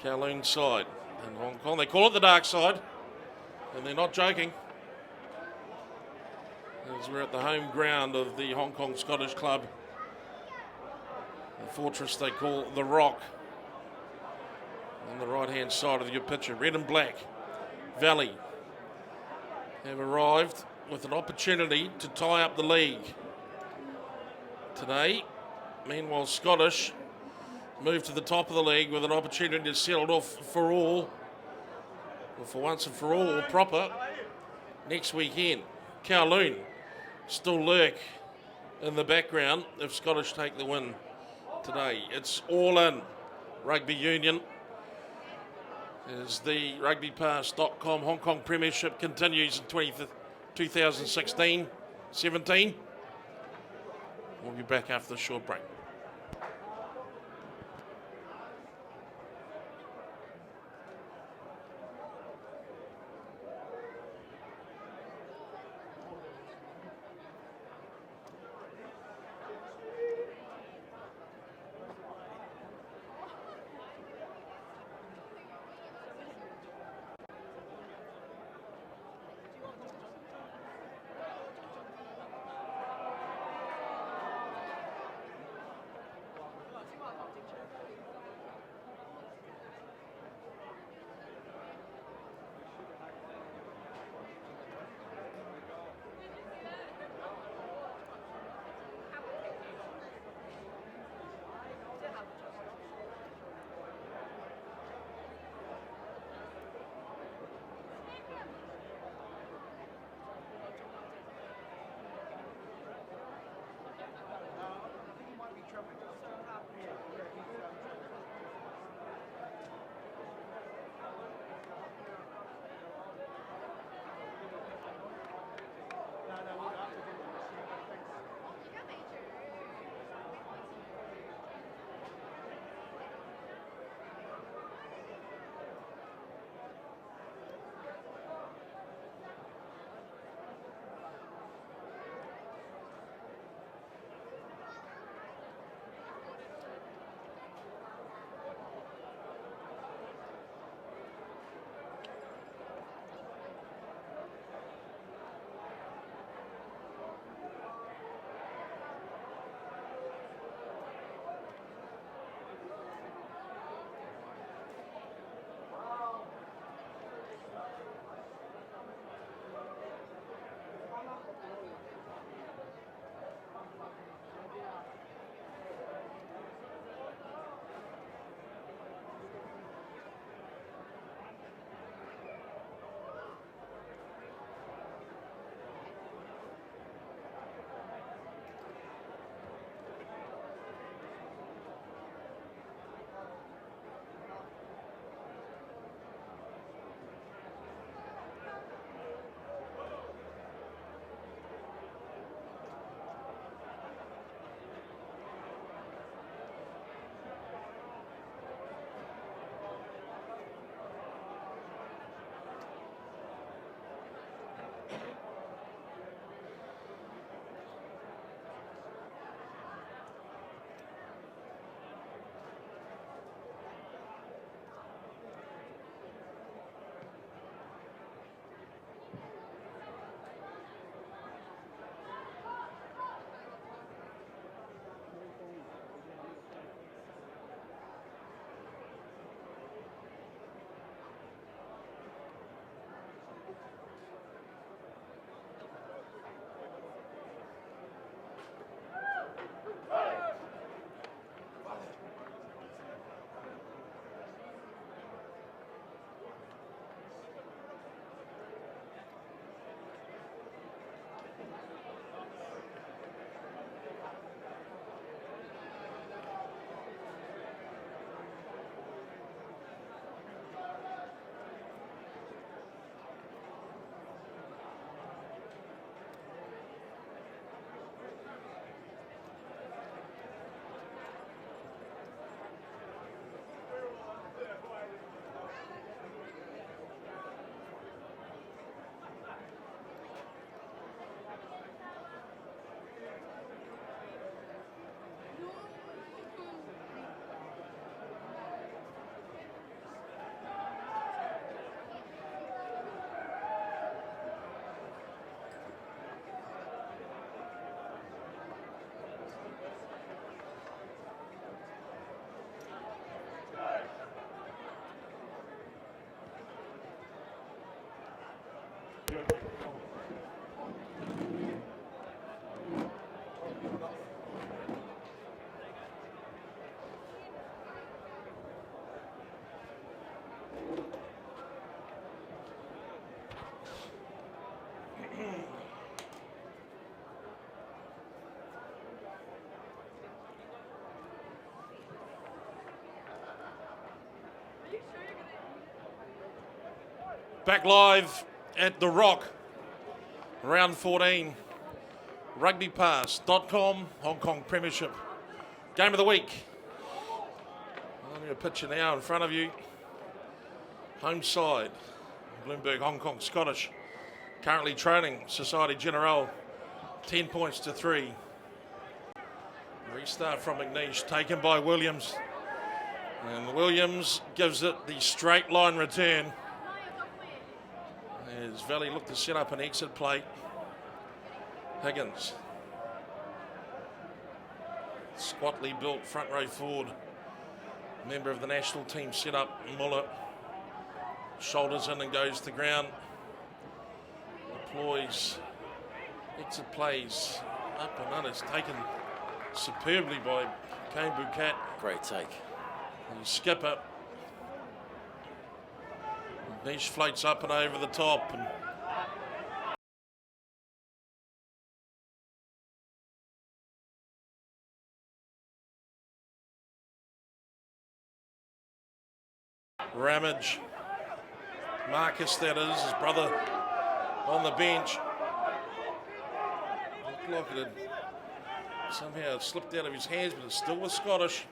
Kowloon side in Hong Kong. They call it the dark side, and they're not joking, as we're at the home ground of the Hong Kong Scottish Club, the fortress they call the Rock. On the right-hand side of your picture, red and black, Valley have arrived with an opportunity to tie up the league today. Meanwhile, Scottish move to the top of the league with an opportunity to settle it off for all, or for once and for all, proper, next weekend. Kowloon still lurk in the background if Scottish take the win today. It's all in rugby union as the rugbypass.com Hong Kong Premiership continues in 2016-17. We'll be back after the short break. Back live at The Rock, round 14. Rugbypass.com, Hong Kong Premiership. Game of the week. I'm going to picture now in front of you. Home side, Bloomberg, Hong Kong, Scottish. Currently trailing Societe Generale, 10 points to 3. Restart from McNeish, taken by Williams. And Williams gives it the straight line return. As Valley looked to set up an exit play. Higgins. Squatly built front row forward. Member of the national team set up. Muller shoulders in and goes to ground. Deploys. Exit plays. Up and under. It's taken superbly by Kane Bukat. Great take. And skipper. Niche floats up and over the top. And Ramage. Marcus, that is, his brother on the bench. Looked like it had somehow slipped out of his hands, but it still was Scottish.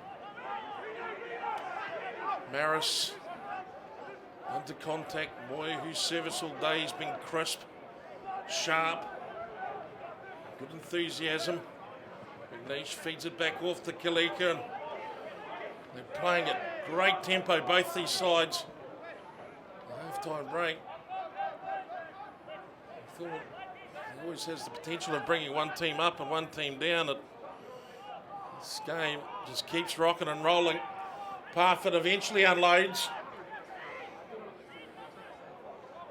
Maris into contact. Moy, whose service all day has been crisp, sharp, good enthusiasm. McNeish feeds it back off to Kalika. And they're playing at great tempo, both these sides. Half-time break. I thought it always has the potential of bringing one team up and one team down. This game just keeps rocking and rolling. Parfitt eventually unloads.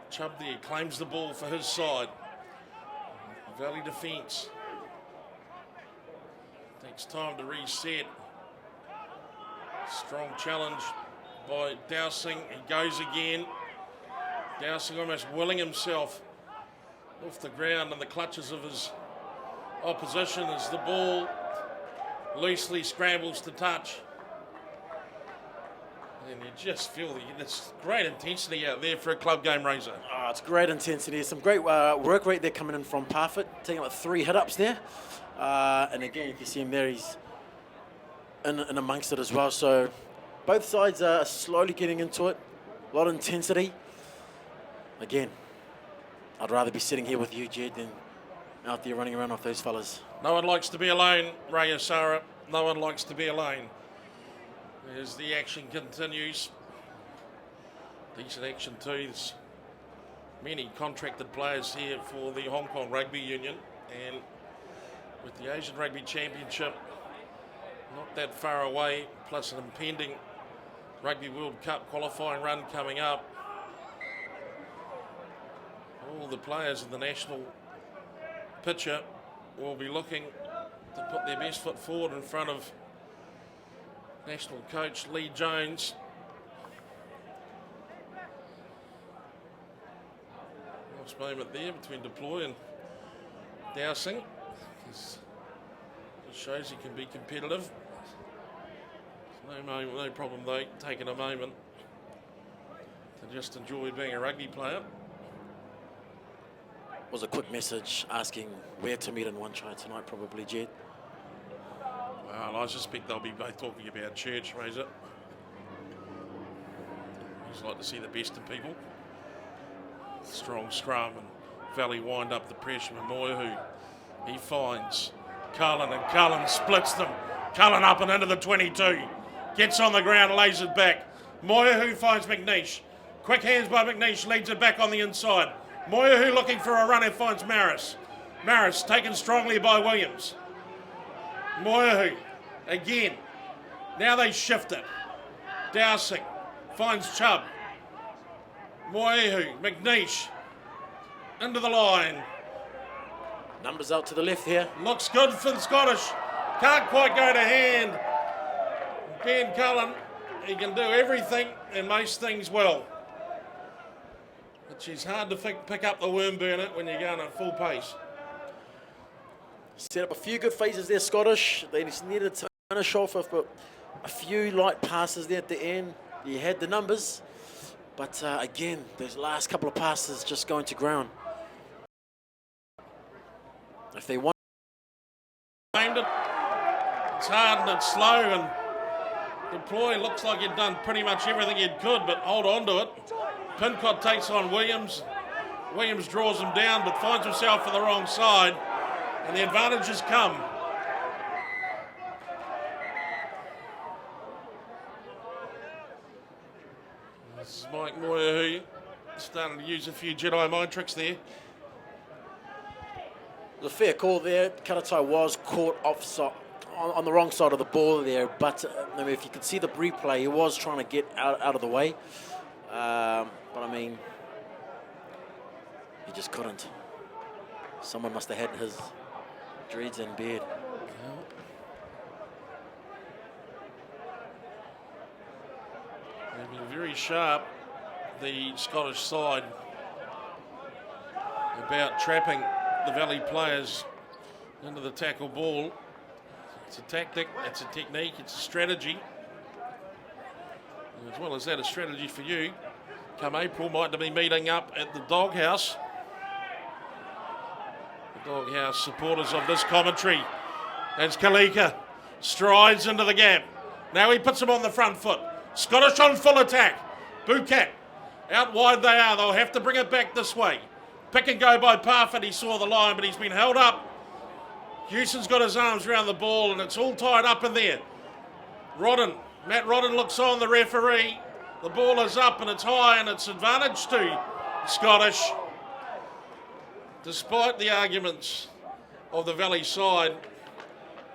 Chubb there claims the ball for his side. Valley defence. Takes time to reset. Strong challenge by Dowsing. He goes again. Dowsing almost willing himself off the ground in the clutches of his opposition as the ball loosely scrambles to touch. And you just feel there's great intensity out there for a club game, Razor. Oh, it's great intensity. Some great work rate there coming in from Parfitt, taking about 3 hit-ups there. And again, you can see him there, he's in amongst it as well. So both sides are slowly getting into it. A lot of intensity. Again, I'd rather be sitting here with you, Jed, than out there running around off those fellas. No one likes to be alone, Raya Sara. No one likes to be alone. As the action continues. Decent action too. There's many contracted players here for the Hong Kong Rugby Union, and with the Asian Rugby Championship not that far away, plus an impending Rugby World Cup qualifying run coming up, all the players in the national picture will be looking to put their best foot forward in front of national coach Lee Jones. Nice moment there between Deploy and Dowsing. It shows he can be competitive. No problem though, taking a moment to just enjoy being a rugby player. Was a quick message asking where to meet in one try tonight, probably, Jed. Well, I suspect they'll be both talking about church, Razor. Just like to see the best in people. Strong scrum and Valley wind up the pressure with Moyhu. He finds Cullen and Cullen splits them. Cullen up and into the 22. Gets on the ground, lays it back. Moyhu finds McNeish. Quick hands by McNeish, leads it back on the inside. Moyhu looking for a runner, finds Maris. Maris taken strongly by Williams. Moyhu again. Now they shift it. Dowsing finds Chubb. Moyhu, McNeish into the line. Numbers out to the left here. Looks good for the Scottish. Can't quite go to hand. Ben Cullen, he can do everything and most things well. Which is hard to pick up the worm burner when you're going at full pace. Set up a few good phases there, Scottish. They just needed to finish off with a few light passes there at the end. He had the numbers, but again, those last couple of passes just going to ground. If they want, aimed it. It's hard and it's slow, and Deploy looks like he'd done pretty much everything he could, but hold on to it. Pincott takes on Williams. Williams draws him down, but finds himself on the wrong side, and the advantage has come. This is Mike Moyer, who starting to use a few Jedi mind tricks there. it was a fair call there. Karatai was caught offside on the wrong side of the ball there, but I mean, if you could see the replay, he was trying to get out of the way. But I mean, he just couldn't. Someone must have had his dreads and beard. They've been very sharp, the Scottish side, about trapping the Valley players into the tackle ball. It's a tactic, it's a technique, it's a strategy. And as well as that, a strategy for you. Come April, might be meeting up at the Doghouse. The Doghouse supporters of this commentary. As Kalika strides into the gap. Now he puts him on the front foot. Scottish on full attack. Bucat. Out wide they are. They'll have to bring it back this way. Pick and go by Parfitt. He saw the line, but he's been held up. Hewson's got his arms around the ball, and it's all tied up in there. Matt Rodden looks on the referee. The ball is up and it's high, and it's advantage to Scottish. Despite the arguments of the Valley side,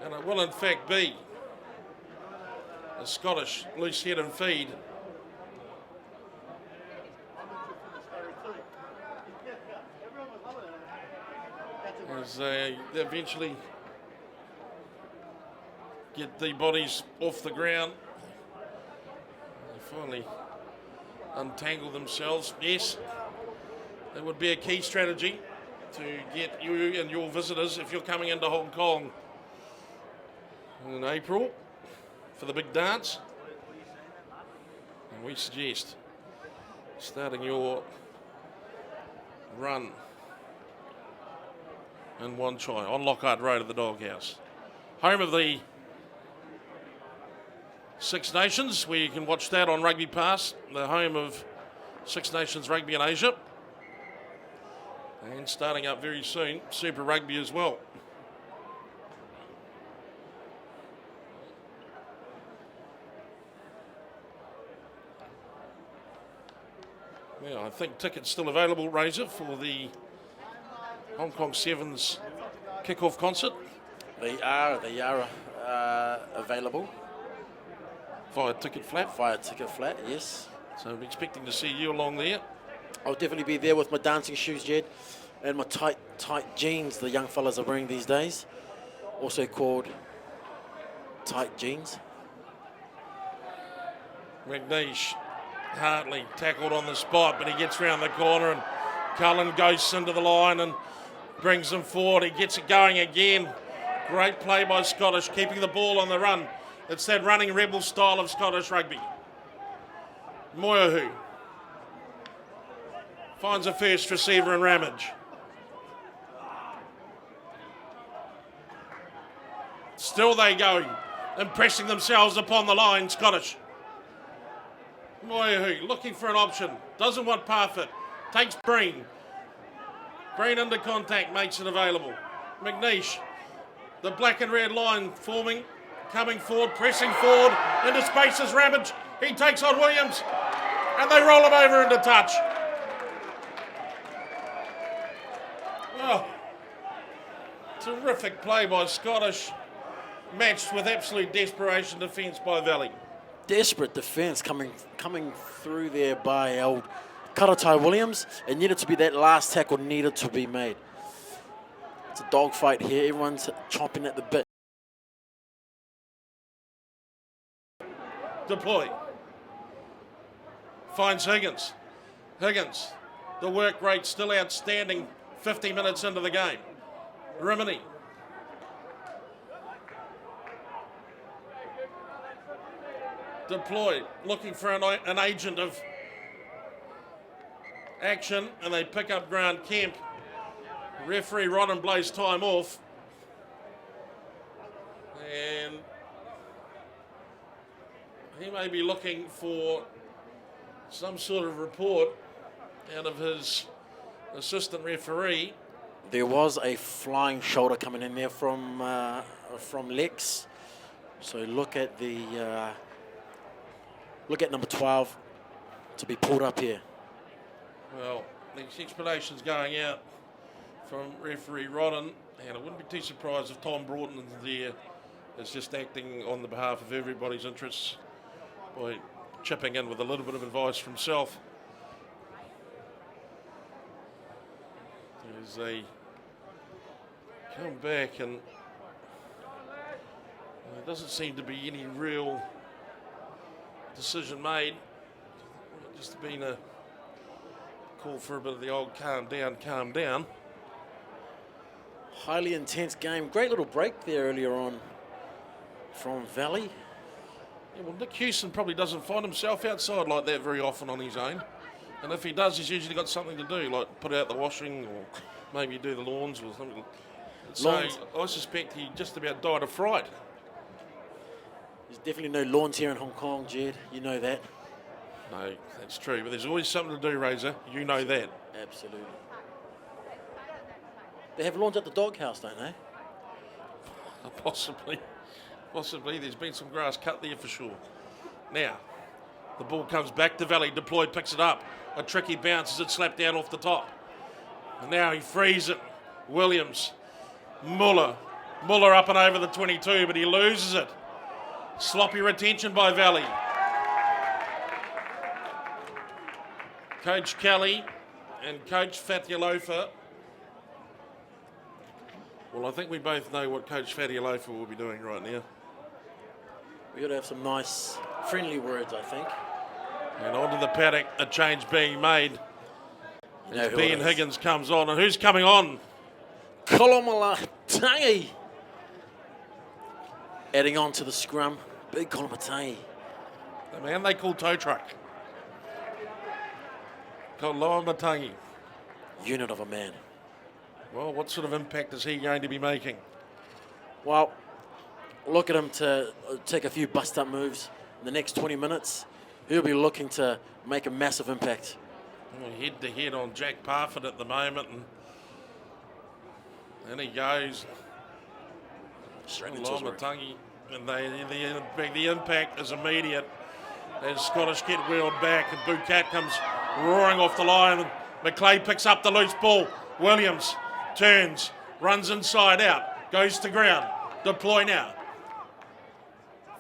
and it will in fact be a Scottish loose head and feed. As they eventually get the bodies off the ground. They finally untangle themselves. Yes, that would be a key strategy to get you and your visitors, if you're coming into Hong Kong in April for the big dance. And we suggest starting your run in Wan Chai on Lockhart Road at the Doghouse. Home of the Six Nations, where you can watch that on Rugby Pass, the home of Six Nations Rugby in Asia. And starting up very soon, Super Rugby as well. Now, I think tickets still available, Razor, for the Hong Kong Sevens kickoff concert. They are available. Via Ticket Flat. Via Ticket Flat, yes. So I'm expecting to see you along there. I'll definitely be there with my dancing shoes, Jed, and my tight jeans the young fellas are wearing these days. Also called tight jeans. McNeish, Hartley tackled on the spot, but he gets round the corner and Cullen goes into the line and brings him forward. He gets it going again. Great play by Scottish, keeping the ball on the run. It's that running rebel style of Scottish rugby. Moyahu finds a first receiver in Ramage. Still they go, impressing themselves upon the line, Scottish. Moyahu looking for an option, doesn't want Parfitt, takes Breen. Breen under contact, makes it available. McNeish, the black and red line forming, coming forward, pressing forward, into space is Ramage. He takes on Williams, and they roll him over into touch. Oh, terrific play by Scottish, matched with absolute desperation defence by Valley. Desperate defence coming through there by old Karatai Williams. It needed to be that last tackle needed to be made. It's a dogfight here. Everyone's chomping at the bit. Deploy. Finds Higgins. Higgins, the work rate still outstanding 50 minutes into the game. Rimini. deploy, looking for an agent of action, and they pick up Grant Kemp. Referee Rodden blows time off. And he may be looking for some sort of report out of his assistant referee. There was a flying shoulder coming in there from Lex. So look at number 12 to be pulled up here. Well, the explanation's going out from referee Rodden, and I wouldn't be too surprised if Tom Broughton there is just acting on the behalf of everybody's interests by chipping in with a little bit of advice for himself. As they come back, and there doesn't seem to be any real decision made. Just been a call for a bit of the old calm down, calm down. Highly intense game. Great little break there earlier on from Valley. Yeah, well, Nick Houston probably doesn't find himself outside like that very often on his own. And if he does, he's usually got something to do, like put out the washing or maybe do the lawns or something. So I suspect he just about died of fright. There's definitely no lawns here in Hong Kong, Jed. You know that. No, that's true. But there's always something to do, Razor. You know that. Absolutely. They have lawns at the doghouse, don't they? Possibly. Possibly. There's been some grass cut there for sure. Now, the ball comes back to Valley. Deployed, picks it up. A tricky bounce as it slapped down off the top. And now he frees it. Williams. Muller up and over the 22, but he loses it. Sloppy retention by Valley. Coach Kelly and Coach Fatialofa. Well, I think we both know what Coach Fatialofa will be doing right now. We ought to have some nice, friendly words, I think. And onto the paddock, a change being made. As Ben Higgins comes on. And who's coming on? Kolomatangi. Adding on to the scrum, big Kolomatangi. The man they call tow truck. Kolomatangi. Unit of a man. Well, what sort of impact is he going to be making? Well, look at him to take a few bust-up moves in the next 20 minutes. He'll be looking to make a massive impact. Well, head-to-head on Jack Parford at the moment. And he goes. Straight into his work. Kolomatangi. And the impact is immediate as Scottish get wheeled back and Bouquet comes roaring off the line. And McLeay picks up the loose ball. Williams turns, runs inside out, goes to ground. Deploy now.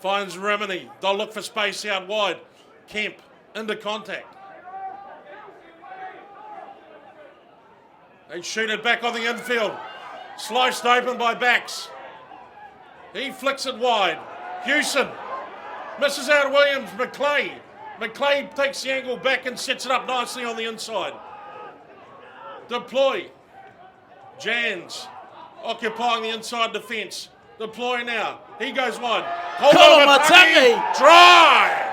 Finds Rimini. They'll look for space out wide. Kemp into contact. They shoot it back on the infield. Sliced open by Bax. He flicks it wide. Hewson misses out Williams. McLeay takes the angle back and sets it up nicely on the inside. Deploy. Jans occupying the inside defence. Deploy now. He goes wide. Kolomatangi. Try!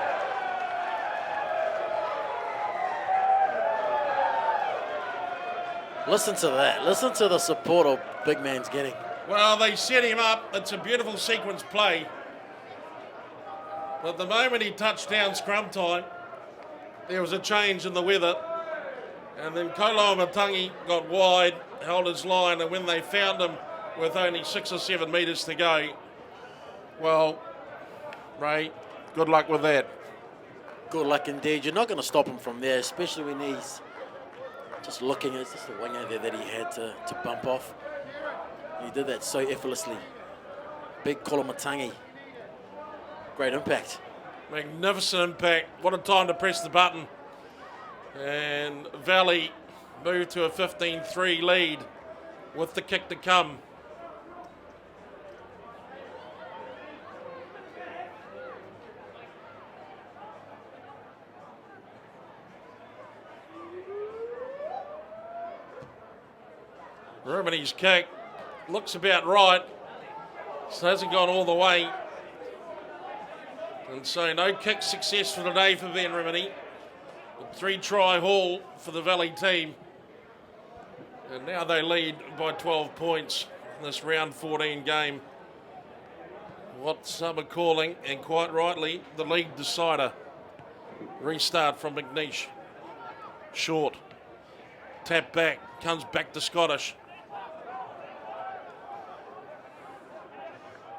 Listen to that. Listen to the support our big man's getting. Well, they set him up. It's a beautiful sequence play. But the moment he touched down scrum time, there was a change in the weather. And then Kolomatangi got wide, held his line, and when they found him with only 6 or 7 metres to go, well, Ray, good luck with that. Good luck indeed. You're not going to stop him from there, especially when he's just looking. It's just a winger there that he had to bump off. He did that so effortlessly. Big Kolomatangi. Great impact. Magnificent impact. What a time to press the button. And Valley moved to a 15-3 lead with the kick to come. Rimini's kick looks about right. So hasn't gone all the way. And so no kick success for today for Ben Rimini. 3-try haul for the Valley team. And now they lead by 12 points in this round 14 game. What some are calling, and quite rightly, the league decider. Restart from McNeish. Short. Tap back. Comes back to Scottish.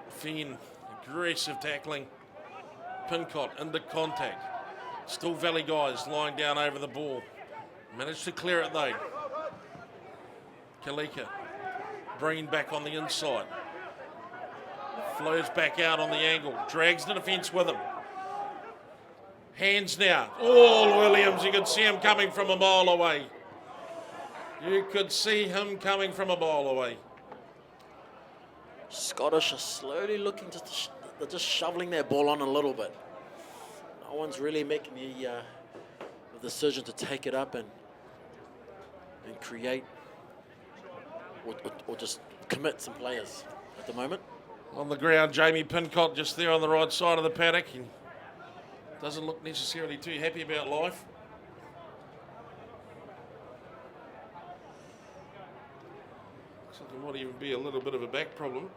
Finn. Aggressive tackling. Pincott into contact. Still Valley guys lying down over the ball. Managed to clear it though. Kalika. Breen back on the inside. Flows back out on the angle. Drags the defence with him. Hands now. Oh, Williams, you could see him coming from a mile away. You could see him coming from a mile away. Scottish are slowly looking, they're just shoveling their ball on a little bit. No one's really making the decision to take it up and create or just commit some players at the moment. On the ground, Jamie Pincott just there on the right side of the paddock. He doesn't look necessarily too happy about life. Looks like there might even be a little bit of a back problem.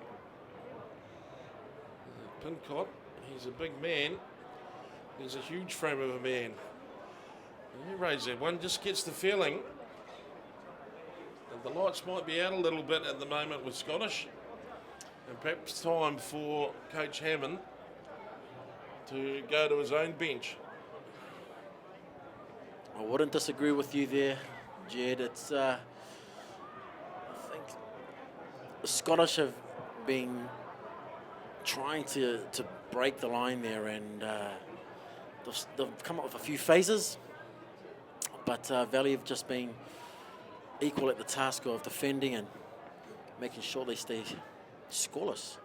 Pincott, he's a big man. He's a huge frame of a man. And you raise that one, just gets the feeling that the lights might be out a little bit at the moment with Scottish. And perhaps time for Coach Hammond to go to his own bench. I wouldn't disagree with you there, Jed. It's I think the Scottish have been trying to break the line there, and they've come up with a few phases, but Valley have just been equal at the task of defending and making sure they stay scoreless.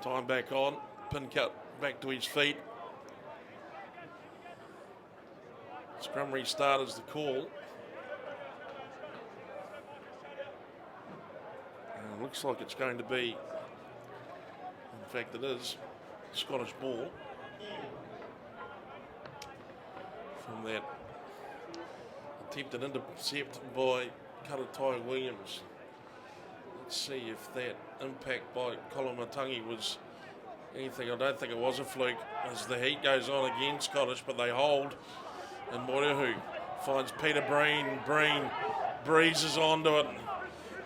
Time back on. Pincott back to his feet. Scrum restart is the call. And it looks like it's going to be, in fact it is, Scottish ball. From that attempted intercept by Karatai Williams. Let's see if that impact by Kolomatangi was anything. I don't think it was a fluke as the heat goes on again, Scottish, but they hold. And Moerehu finds Peter Breen. Breen breezes onto it and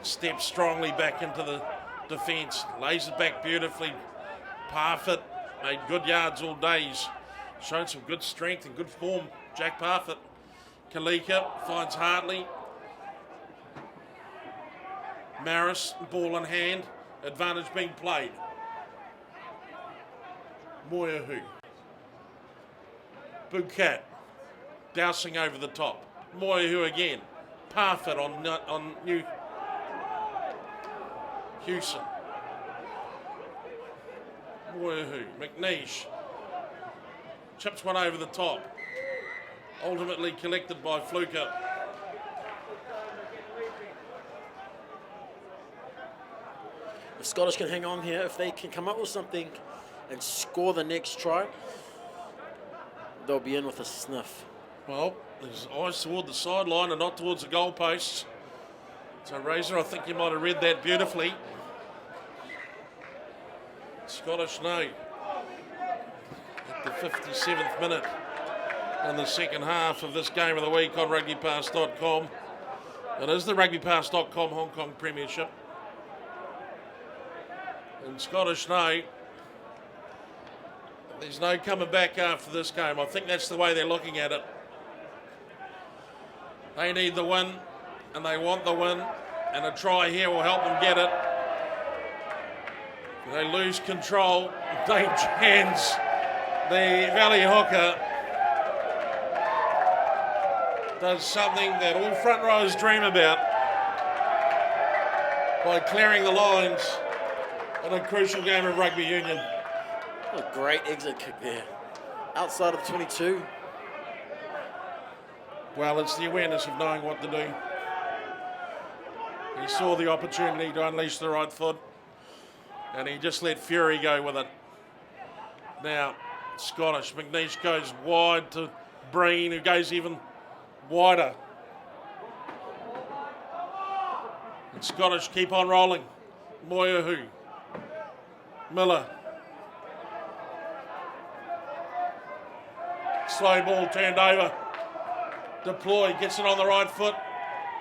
steps strongly back into the defence. Lays it back beautifully. Parfitt made good yards all day. He's shown some good strength and good form. Jack Parfitt. Kalika finds Hartley. Maris, ball in hand, advantage being played. Moerehu. Bukat, dousing over the top. Moerehu again. Parfitt on New Hewson. Moerehu, McNeish. Chips one over the top. Ultimately collected by Fluker. If Scottish can hang on here, if they can come up with something and score the next try, they'll be in with a sniff. Well, his eyes toward the sideline and not towards the goalposts. So Razor, I think you might have read that beautifully. Scottish no. At the 57th minute in the second half of this game of the week on rugbypass.com. It is the rugbypass.com Hong Kong Premiership. And Scottish no. There's no coming back after this game. I think that's the way they're looking at it. They need the win, and they want the win, and a try here will help them get it. If they lose control, Dave Jans, the Valley hooker, does something that all front rows dream about by clearing the lines in a crucial game of rugby union. What a great exit kick there. Outside of 22. Well, it's the awareness of knowing what to do. He saw the opportunity to unleash the right foot. And he just let Fury go with it. Now, Scottish. McNeish goes wide to Breen, who goes even wider. And Scottish keep on rolling. Moyahu. Miller. Slow ball turned over. Deploy, gets it on the right foot.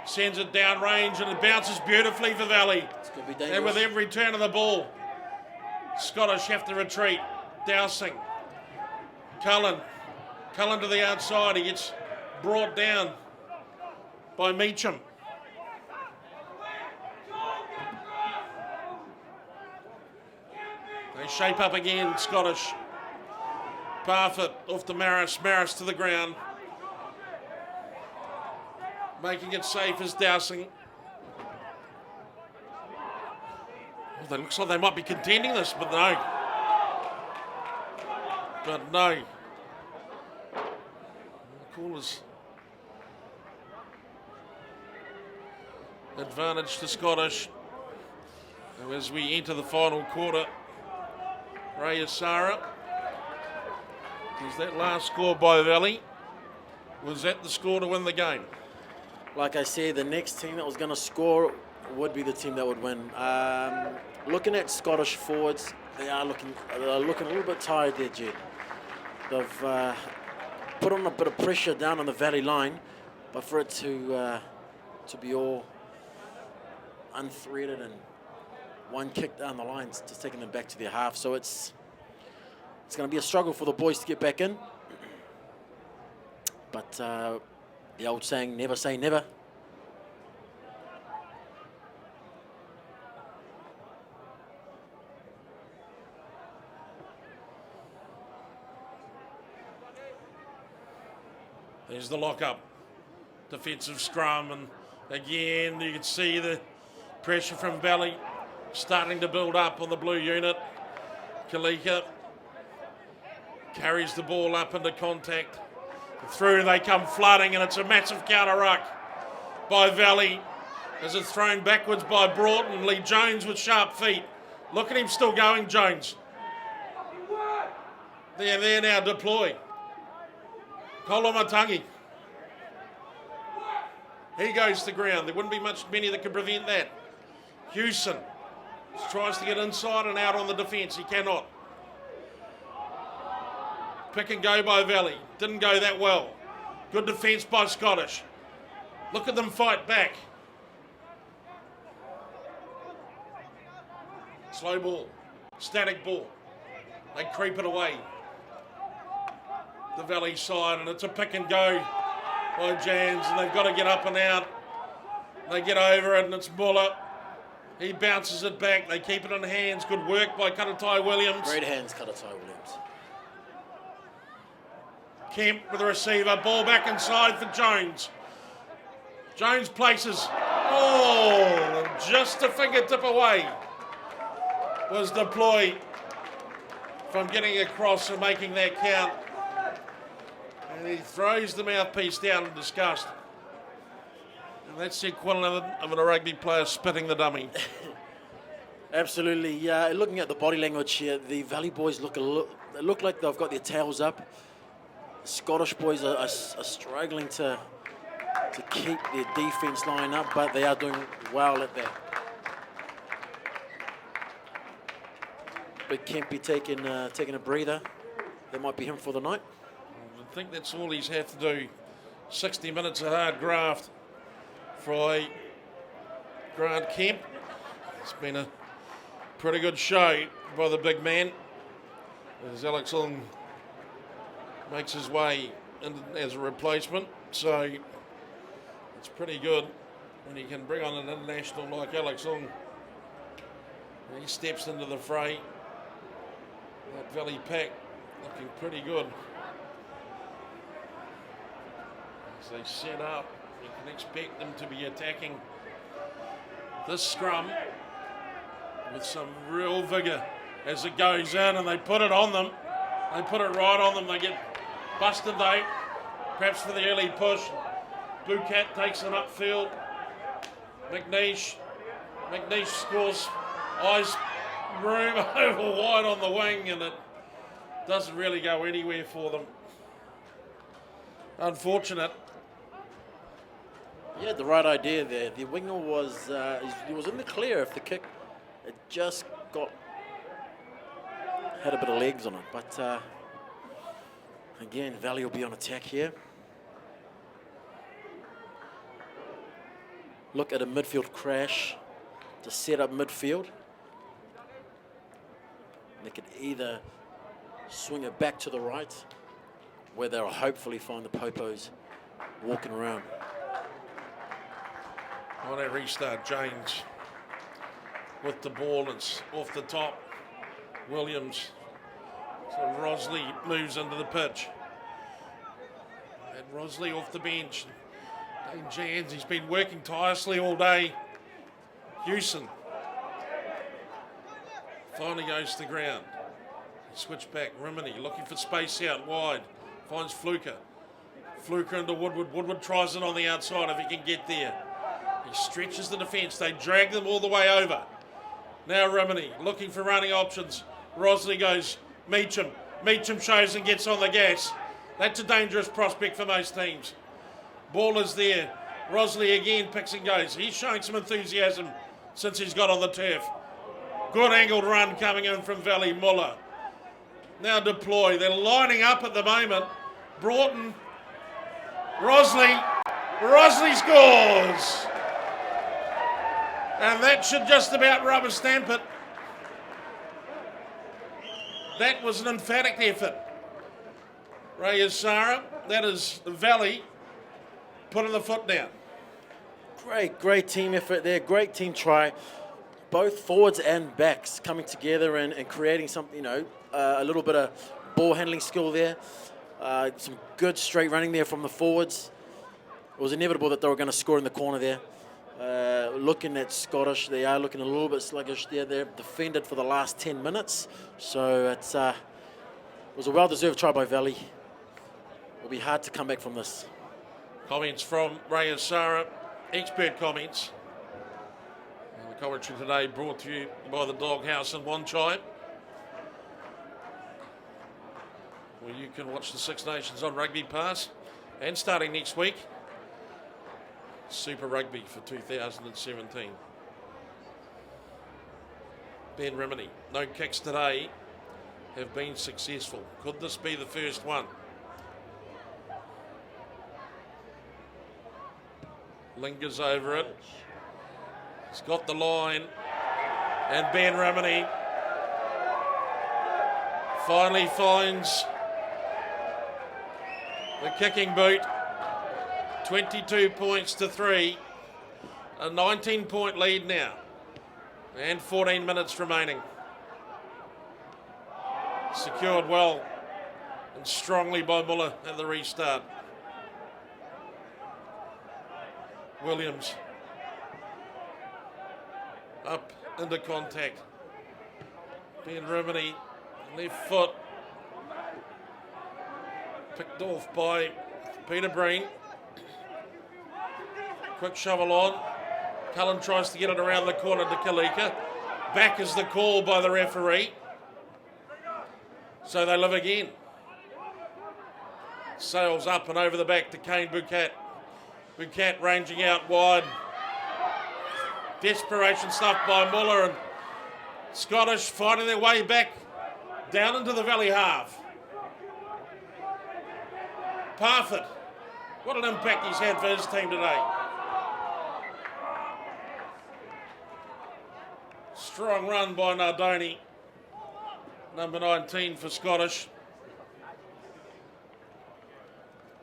Sends it down range and it bounces beautifully for Valley. It's going to be dangerous. And with every turn of the ball, Scottish have to retreat. Dowsing. Cullen to the outside. He gets brought down by Meacham. They shape up again, Scottish. Parfitt off to Maris. Maris to the ground. Making it safe as Dowsing. Well, it looks like they might be contending this, but no. But no. The callers. Advantage to Scottish. So as we enter the final quarter, Ray Asara. Was that last score by Valley? Was that the score to win the game? Like I said, the next team that was going to score would be the team that would win. Looking at Scottish forwards, they're looking a little bit tired there, Jed. They've put on a bit of pressure down on the Valley line, but for it to be all unthreaded and one kick down the line, it's just taking them back to their half. So it's going to be a struggle for the boys to get back in. But the old saying, never say never. There's the lock-up. Defensive scrum, and again you can see the pressure from Valley starting to build up on the blue unit. Kalika carries the ball up into contact. Through they come flooding, and it's a massive counter-ruck by Valley as it's thrown backwards by Broughton. Lee Jones with sharp feet. Look at him still going, Jones. There now, Deploy. Kolomatangi. He goes to ground. There wouldn't be many that could prevent that. Hewson tries to get inside and out on the defence. He cannot. Pick and go by Valley. Didn't go that well. Good defence by Scottish. Look at them fight back. Slow ball. Static ball. They creep it away. The Valley side, and it's a pick and go by Jans, and they've got to get up and out. They get over it, and it's Muller. He bounces it back. They keep it in hands. Good work by Karatai Williams. Great hands, Karatai Williams. Kemp with the receiver. Ball back inside for Jones. Jones places. Oh, just a fingertip away was Deploy from getting across and making that count. And he throws the mouthpiece down in disgust. And that's the equivalent of a rugby player spitting the dummy. Absolutely. Looking at the body language here, the Valley boys look like they've got their tails up. The Scottish boys are struggling to keep their defence line up, but they are doing well at that. Big Kempy taking a breather. That might be him for the night. I think that's all he's had to do. 60 minutes of hard graft for Grant Kemp. It's been a pretty good show by the big man as Alex Ong makes his way in as a replacement. So it's pretty good when you can bring on an international like Alex Ong. He steps into the fray. That Valley pack looking pretty good. As they set up, you can expect them to be attacking this scrum with some real vigour as it goes in, and they put it on them. They put it right on them. They get busted though, perhaps for the early push. Blue Cat takes it upfield. McNeish scores. Eyes room over wide on the wing, and it doesn't really go anywhere for them. Unfortunate. He had the right idea there. The winger was he was in the clear if the kick it just had a bit of legs on it. But again, Valley will be on attack here. Look at a midfield crash to set up midfield. They could either swing it back to the right, where they'll hopefully find the Popos walking around. On that restart, James with the ball, it's off the top. Williams. So Rosley moves into the pitch. And Rosley off the bench. Dane Jans, he's been working tirelessly all day. Hewson finally goes to the ground. Switch back, Rimini looking for space out wide. Finds Fluker. Fluker into Woodward. Woodward tries it on the outside if he can get there. He stretches the defence. They drag them all the way over. Now Rimini looking for running options. Rosley goes Meacham. Meacham shows and gets on the gas. That's a dangerous prospect for most teams. Ball is there. Rosley again picks and goes. He's showing some enthusiasm since he's got on the turf. Good angled run coming in from Valley. Muller. Now deploy. They're lining up at the moment. Broughton. Rosley. Rosley scores. And that should just about rubber stamp it. That was an emphatic effort. Rayasara, that is Valley putting the foot down. Great team effort there. Great team try. Both forwards and backs coming together and creating something, a little bit of ball handling skill there. Some good straight running there from the forwards. It was inevitable that they were going to score in the corner there. Looking at Scottish, they are looking a little bit sluggish there. They've defended for the last 10 minutes. So it was a well-deserved try by Valley. It'll be hard to come back from this. Comments from Rayasara, expert comments. The commentary today brought to you by the Doghouse in Wanchai, where you can watch the Six Nations on Rugby Pass, and starting next week, Super Rugby for 2017. Ben Rimini, no kicks today have been successful. Could this be the first one? Lingers over it. He's got the line. And Ben Rimini finally finds the kicking boot. 22 points to 3. A 19-point lead now. And 14 minutes remaining. Secured well and strongly by Muller at the restart. Williams up into contact. Ben Rimini, left foot. Picked off by Peter Breen. Quick shovel on. Cullen tries to get it around the corner to Kalika. Back is the call by the referee. So they live again. Sails up and over the back to Kane Bouquet. Bouquet ranging out wide. Desperation stuff by Muller, and Scottish finding their way back down into the Valley half. Parfitt, what an impact he's had for his team today. Strong run by Nardoni, number 19 for Scottish.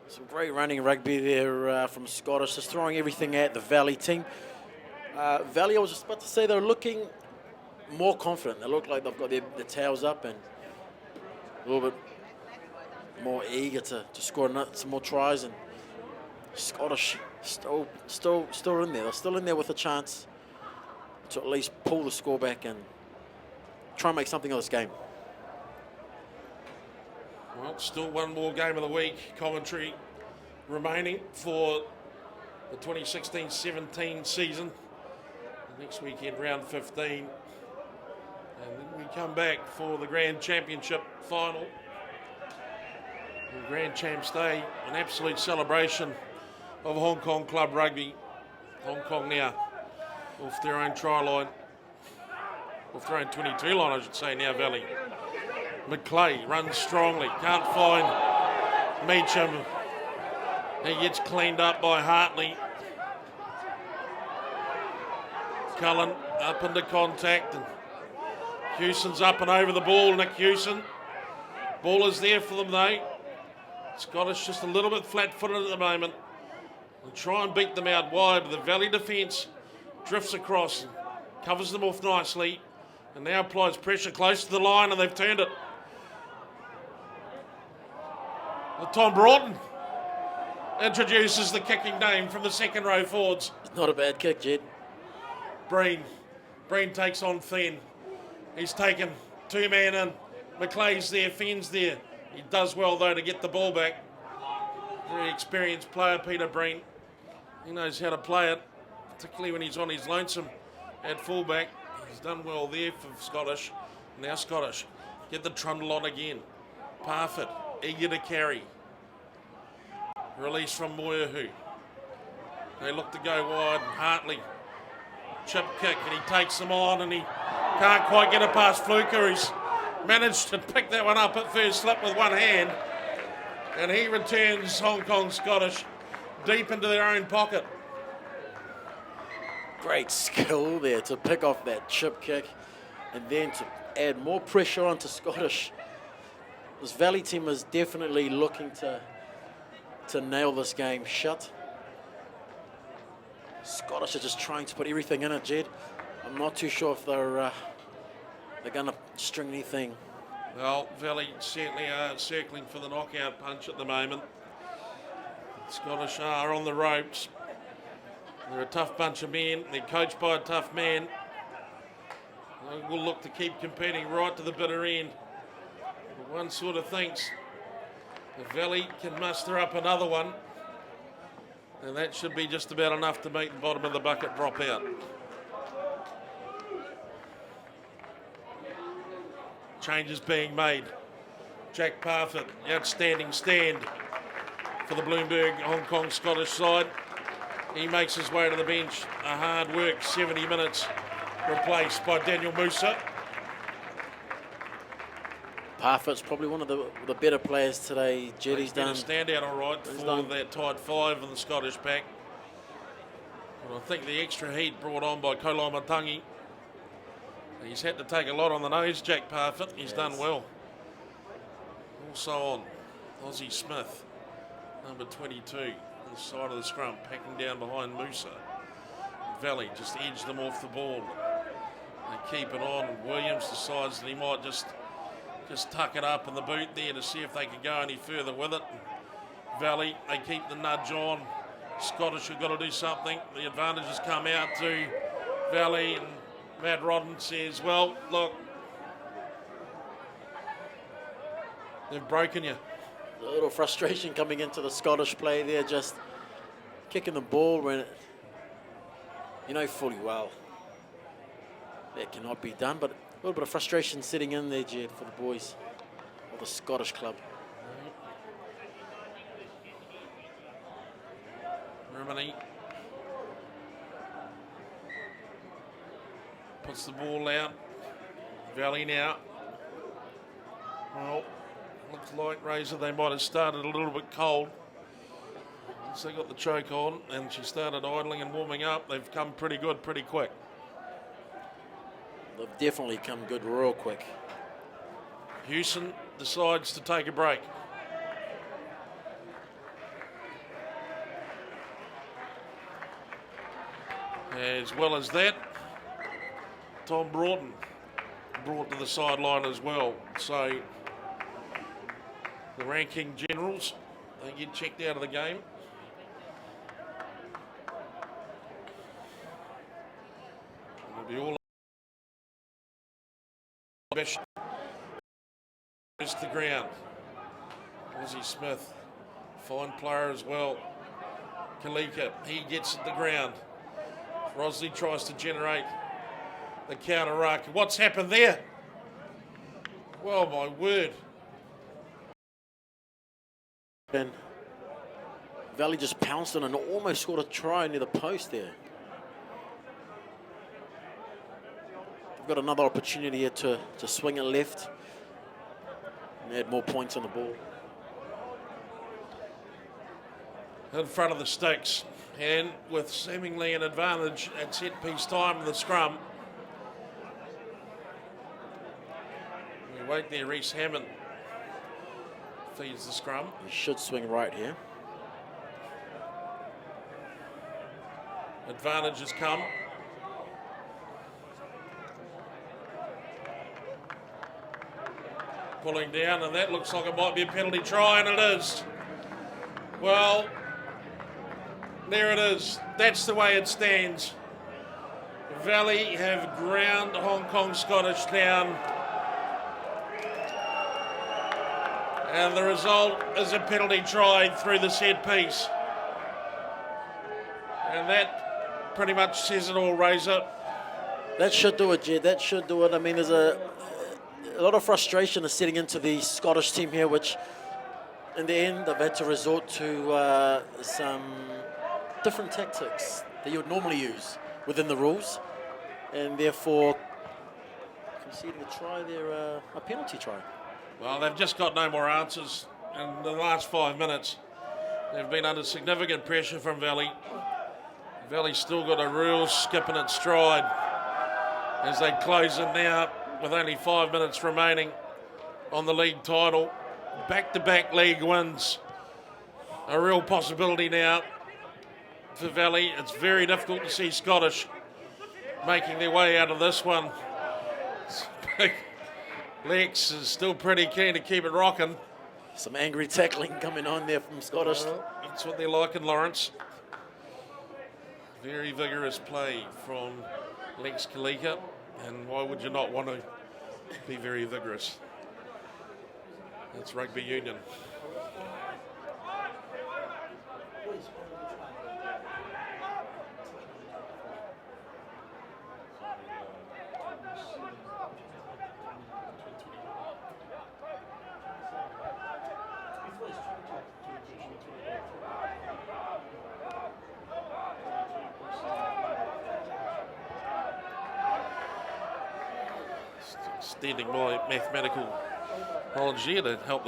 Some great running rugby there from Scottish, just throwing everything at the Valley team. Valley, I was just about to say, they're looking more confident. They look like they've got their tails up and a little bit more eager to score some more tries. And Scottish still in there. They're still in there with a chance to at least pull the score back and try and make something of this game. Well, still one more game of the week. Commentary remaining for the 2016-17 season. Next weekend, round 15. And then we come back for the Grand Championship final. The Grand Champs Day, an absolute celebration of Hong Kong Club Rugby. Hong Kong now off their own try line, off their own 22 line, I should say now, Valley. McClay runs strongly, can't find Meacham. He gets cleaned up by Hartley. Cullen up into contact, and Hewson's up and over the ball. Nick Hewson. Ball is there for them though. Scottish just a little bit flat-footed at the moment. They'll try and beat them out wide, but the Valley defence drifts across and covers them off nicely, and now applies pressure close to the line, and they've turned it. Tom Broughton introduces the kicking name from the second row forwards. It's not a bad kick, Jed. Breen takes on Fenn. He's taken two men in. McClay's there, Fenn's there. He does well though to get the ball back. Very experienced player, Peter Breen. He knows how to play it, particularly when he's on his lonesome at fullback. He's done well there for Scottish. Now Scottish get the trundle on again. Parfitt, eager to carry. Release from Moyahu. They look to go wide. Hartley, chip kick, and he takes them on, and he can't quite get it past Fluker, who's managed to pick that one up at first slip with one hand, and he returns Hong Kong Scottish deep into their own pocket. Great skill there to pick off that chip kick and then to add more pressure onto Scottish. This Valley team is definitely looking to nail this game shut. Scottish are just trying to put everything in it, Jed. I'm not too sure if they're going to string anything. Well, Valley certainly are circling for the knockout punch at the moment. Scottish are on the ropes. They're a tough bunch of men. They're coached by a tough man. They will look to keep competing right to the bitter end. But one sort of thinks the Valley can muster up another one, and that should be just about enough to make the bottom of the bucket drop out. Changes being made. Jack Parfitt, outstanding stand for the Bloomberg Hong Kong Scottish side. He makes his way to the bench. A hard work, 70 minutes, replaced by Daniel Musa. Parfitt's probably one of the better players today. Jed, he's done a standout all right for that tied five in the Scottish pack. But I think the extra heat brought on by Kolaimatangi. He's had to take a lot on the nose, Jack Parfitt. He's done well. Also on, Aussie Smith, number 22, on the side of the scrum, packing down behind Musa. Valley just edged them off the ball. They keep it on. Williams decides that he might just tuck it up in the boot there to see if they can go any further with it. Valley, they keep the nudge on. Scottish have got to do something. The advantage has come out to Valley, and Matt Rodden says, well, look, they've broken you. A little frustration coming into the Scottish play there, just kicking the ball when you know fully well that cannot be done, but a little bit of frustration sitting in there, Jed, for the boys of the Scottish club. Rimini puts the ball out. Valley now. Well, looks like Razor, they might have started a little bit cold. Once they got the choke on and she started idling and warming up, they've come pretty good pretty quick. They've definitely come good real quick. Hewson decides to take a break. As well as that, Tom Broughton brought to the sideline as well. So the ranking generals, they get checked out of the game. It'll be all goes to the ground. Aussie Smith, fine player as well. Kalika, he gets at the ground. Rosley tries to generate the counter ruck. What's happened there? Well, my word. And Valley just pounced on and almost scored a try near the post there. They've got another opportunity here to swing it left and add more points on the ball. In front of the sticks, and with seemingly an advantage at set piece time in the scrum. We wait there, Reece Hammond feeds the scrum. He should swing right here. Advantage has come. Pulling down, and that looks like it might be a penalty try, and it is. Well, there it is. That's the way it stands. Valley have ground Hong Kong Scottish down. And the result is a penalty try through the set piece. And that pretty much says it all, Razor. That should do it, Jed. That should do it. I mean, there's a lot of frustration is setting into the Scottish team here, which in the end they've had to resort to some different tactics that you would normally use within the rules, and therefore conceding a try there, a penalty try. Well, they've just got no more answers in the last 5 minutes. They've been under significant pressure from Valley. Valley's still got a real skip in its stride as they close in now with only 5 minutes remaining on the league title. Back-to-back league wins. A real possibility now for Valley. It's very difficult to see Scottish making their way out of this one. Lex is still pretty keen to keep it rocking. Some angry tackling coming on there from Scottish. That's what they like in Lawrence. Very vigorous play from Lex Kalika, and why would you not want to be very vigorous? That's rugby union. Extending my mathematical knowledge here to help.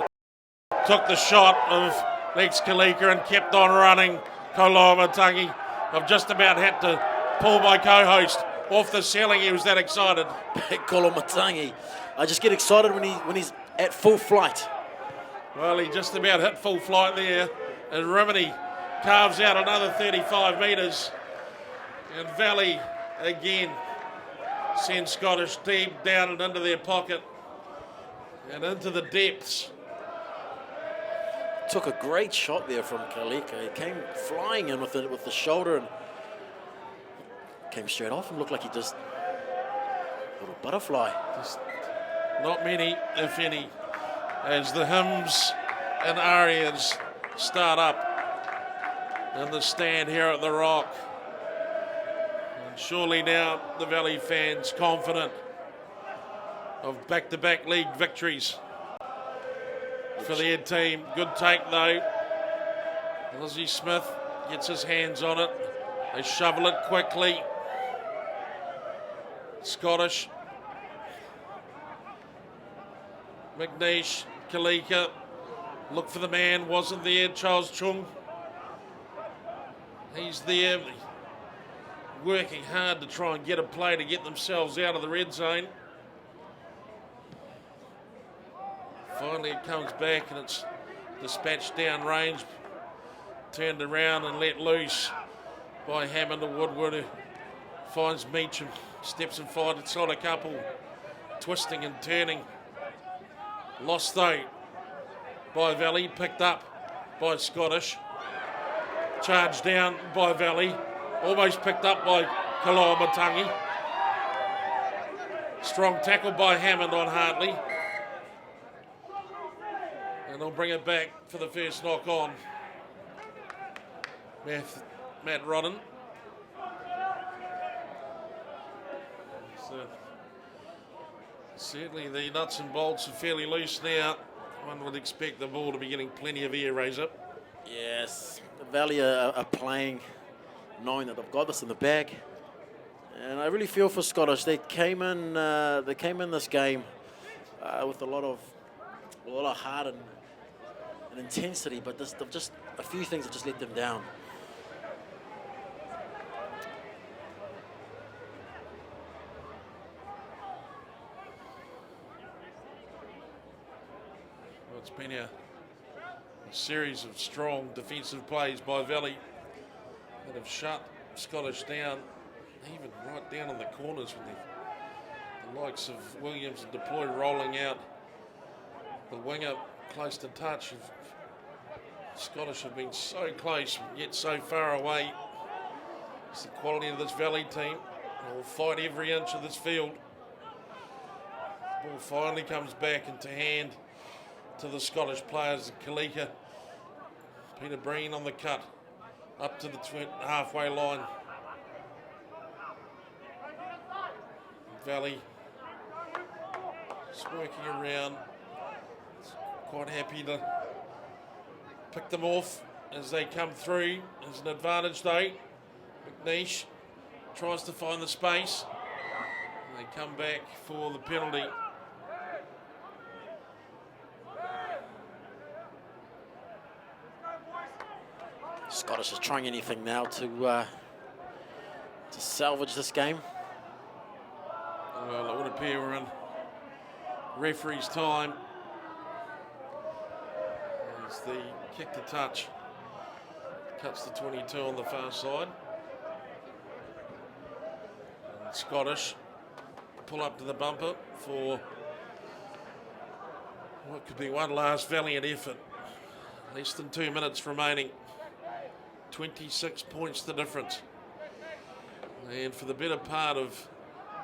Took the shot of Lex Kalika and kept on running. Koloamatangi. I've just about had to pull my co-host off the ceiling. He was that excited. Koloamatangi. I just get excited when he's at full flight. Well, he just about hit full flight there, and Rimini carves out another 35 metres, and Valley again sends Scottish deep down and into their pocket and into the depths. Took a great shot there from Kalika. He came flying in with the shoulder and came straight off and looked like he just a little butterfly. Just not many, if any, as the hymns and arias start up in the stand here at the Rock. And surely now the Valley fans confident of back-to-back league victories for their team. Good take though. Lizzie Smith gets his hands on it. They shovel it quickly. Scottish. McNeish, Kalika, look for the man, wasn't there. Charles Chung. He's there, working hard to try and get a play to get themselves out of the red zone. Finally it comes back and it's dispatched down range, turned around and let loose by Hammond to Woodward, who finds Meacham, steps and finds it's on a couple, twisting and turning. Lost though by Valley, picked up by Scottish, charged down by Valley, almost picked up by Koloamatangi. Strong tackle by Hammond on Hartley. And they'll bring it back for the first knock on. Matt Rodden. Certainly the nuts and bolts are fairly loose now. One would expect the ball to be getting plenty of air raise up. Yes, the Valley are playing knowing that they've got this in the bag. And I really feel for Scottish. They came in this game with a lot of heart and intensity, but just a few things have just let them down. Well, it's been a series of strong defensive plays by Valley that have shut Scottish down, even right down in the corners with the likes of Williams and Deploy rolling out. The winger close to touch. Scottish have been so close yet so far away. It's the quality of this Valley team. They'll fight every inch of this field. The ball finally comes back into hand to the Scottish players. Kalika, Peter Breen on the cut, up to the halfway line. Valley just working around. Quite happy to pick them off as they come through. There's an advantage though. McNeish tries to find the space. They come back for the penalty. Scottish is trying anything now to salvage this game. Well, it would appear we're in referee's time. As the kick to touch cuts the 22 on the far side. And Scottish pull up to the bumper for what could be one last valiant effort. Less than 2 minutes remaining. 26 points the difference. And for the better part of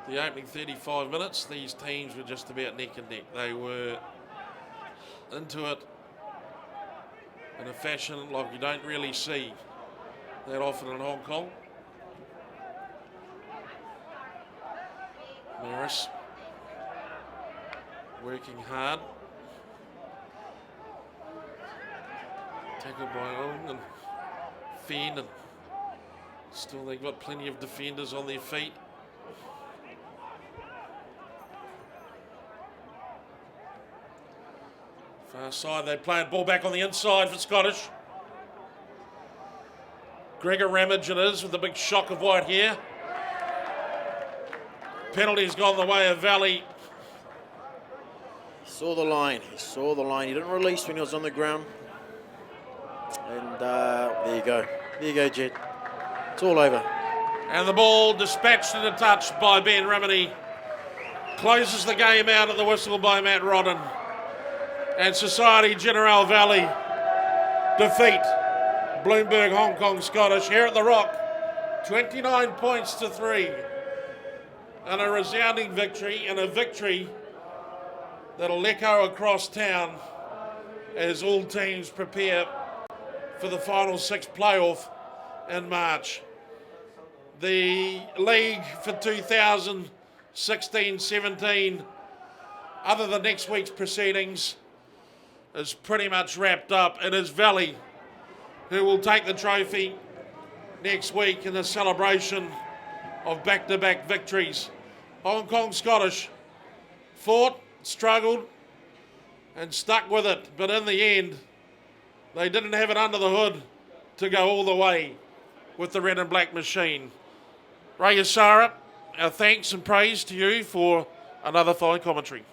the opening 35 minutes, these teams were just about neck and neck. They were into it in a fashion like you don't really see that often in Hong Kong. Maris working hard. Tackled by Ong and Fenn, and still they've got plenty of defenders on their feet. Far side, they play a ball back on the inside for Scottish. Gregor Ramage it is with a big shock of white hair. Penalty's gone the way of Valley. He saw the line. He didn't release when he was on the ground. And there you go. There you go, Jed. It's all over. And the ball dispatched to the touch by Ben Rimini. Closes the game out at the whistle by Matt Rodden. And Societe Generale Valley defeat Bloomberg Hong Kong Scottish here at the Rock. 29 points to 3. And a resounding victory, and a victory that'll echo across town as all teams prepare for the final 6 playoff in March. The league for 2016-17, other than next week's proceedings, is pretty much wrapped up. It is Valley who will take the trophy next week in a celebration of back-to-back victories. Hong Kong Scottish fought, struggled, and stuck with it, but in the end, they didn't have it under the hood to go all the way with the red and black machine. Ray Asara, our thanks and praise to you for another fine commentary.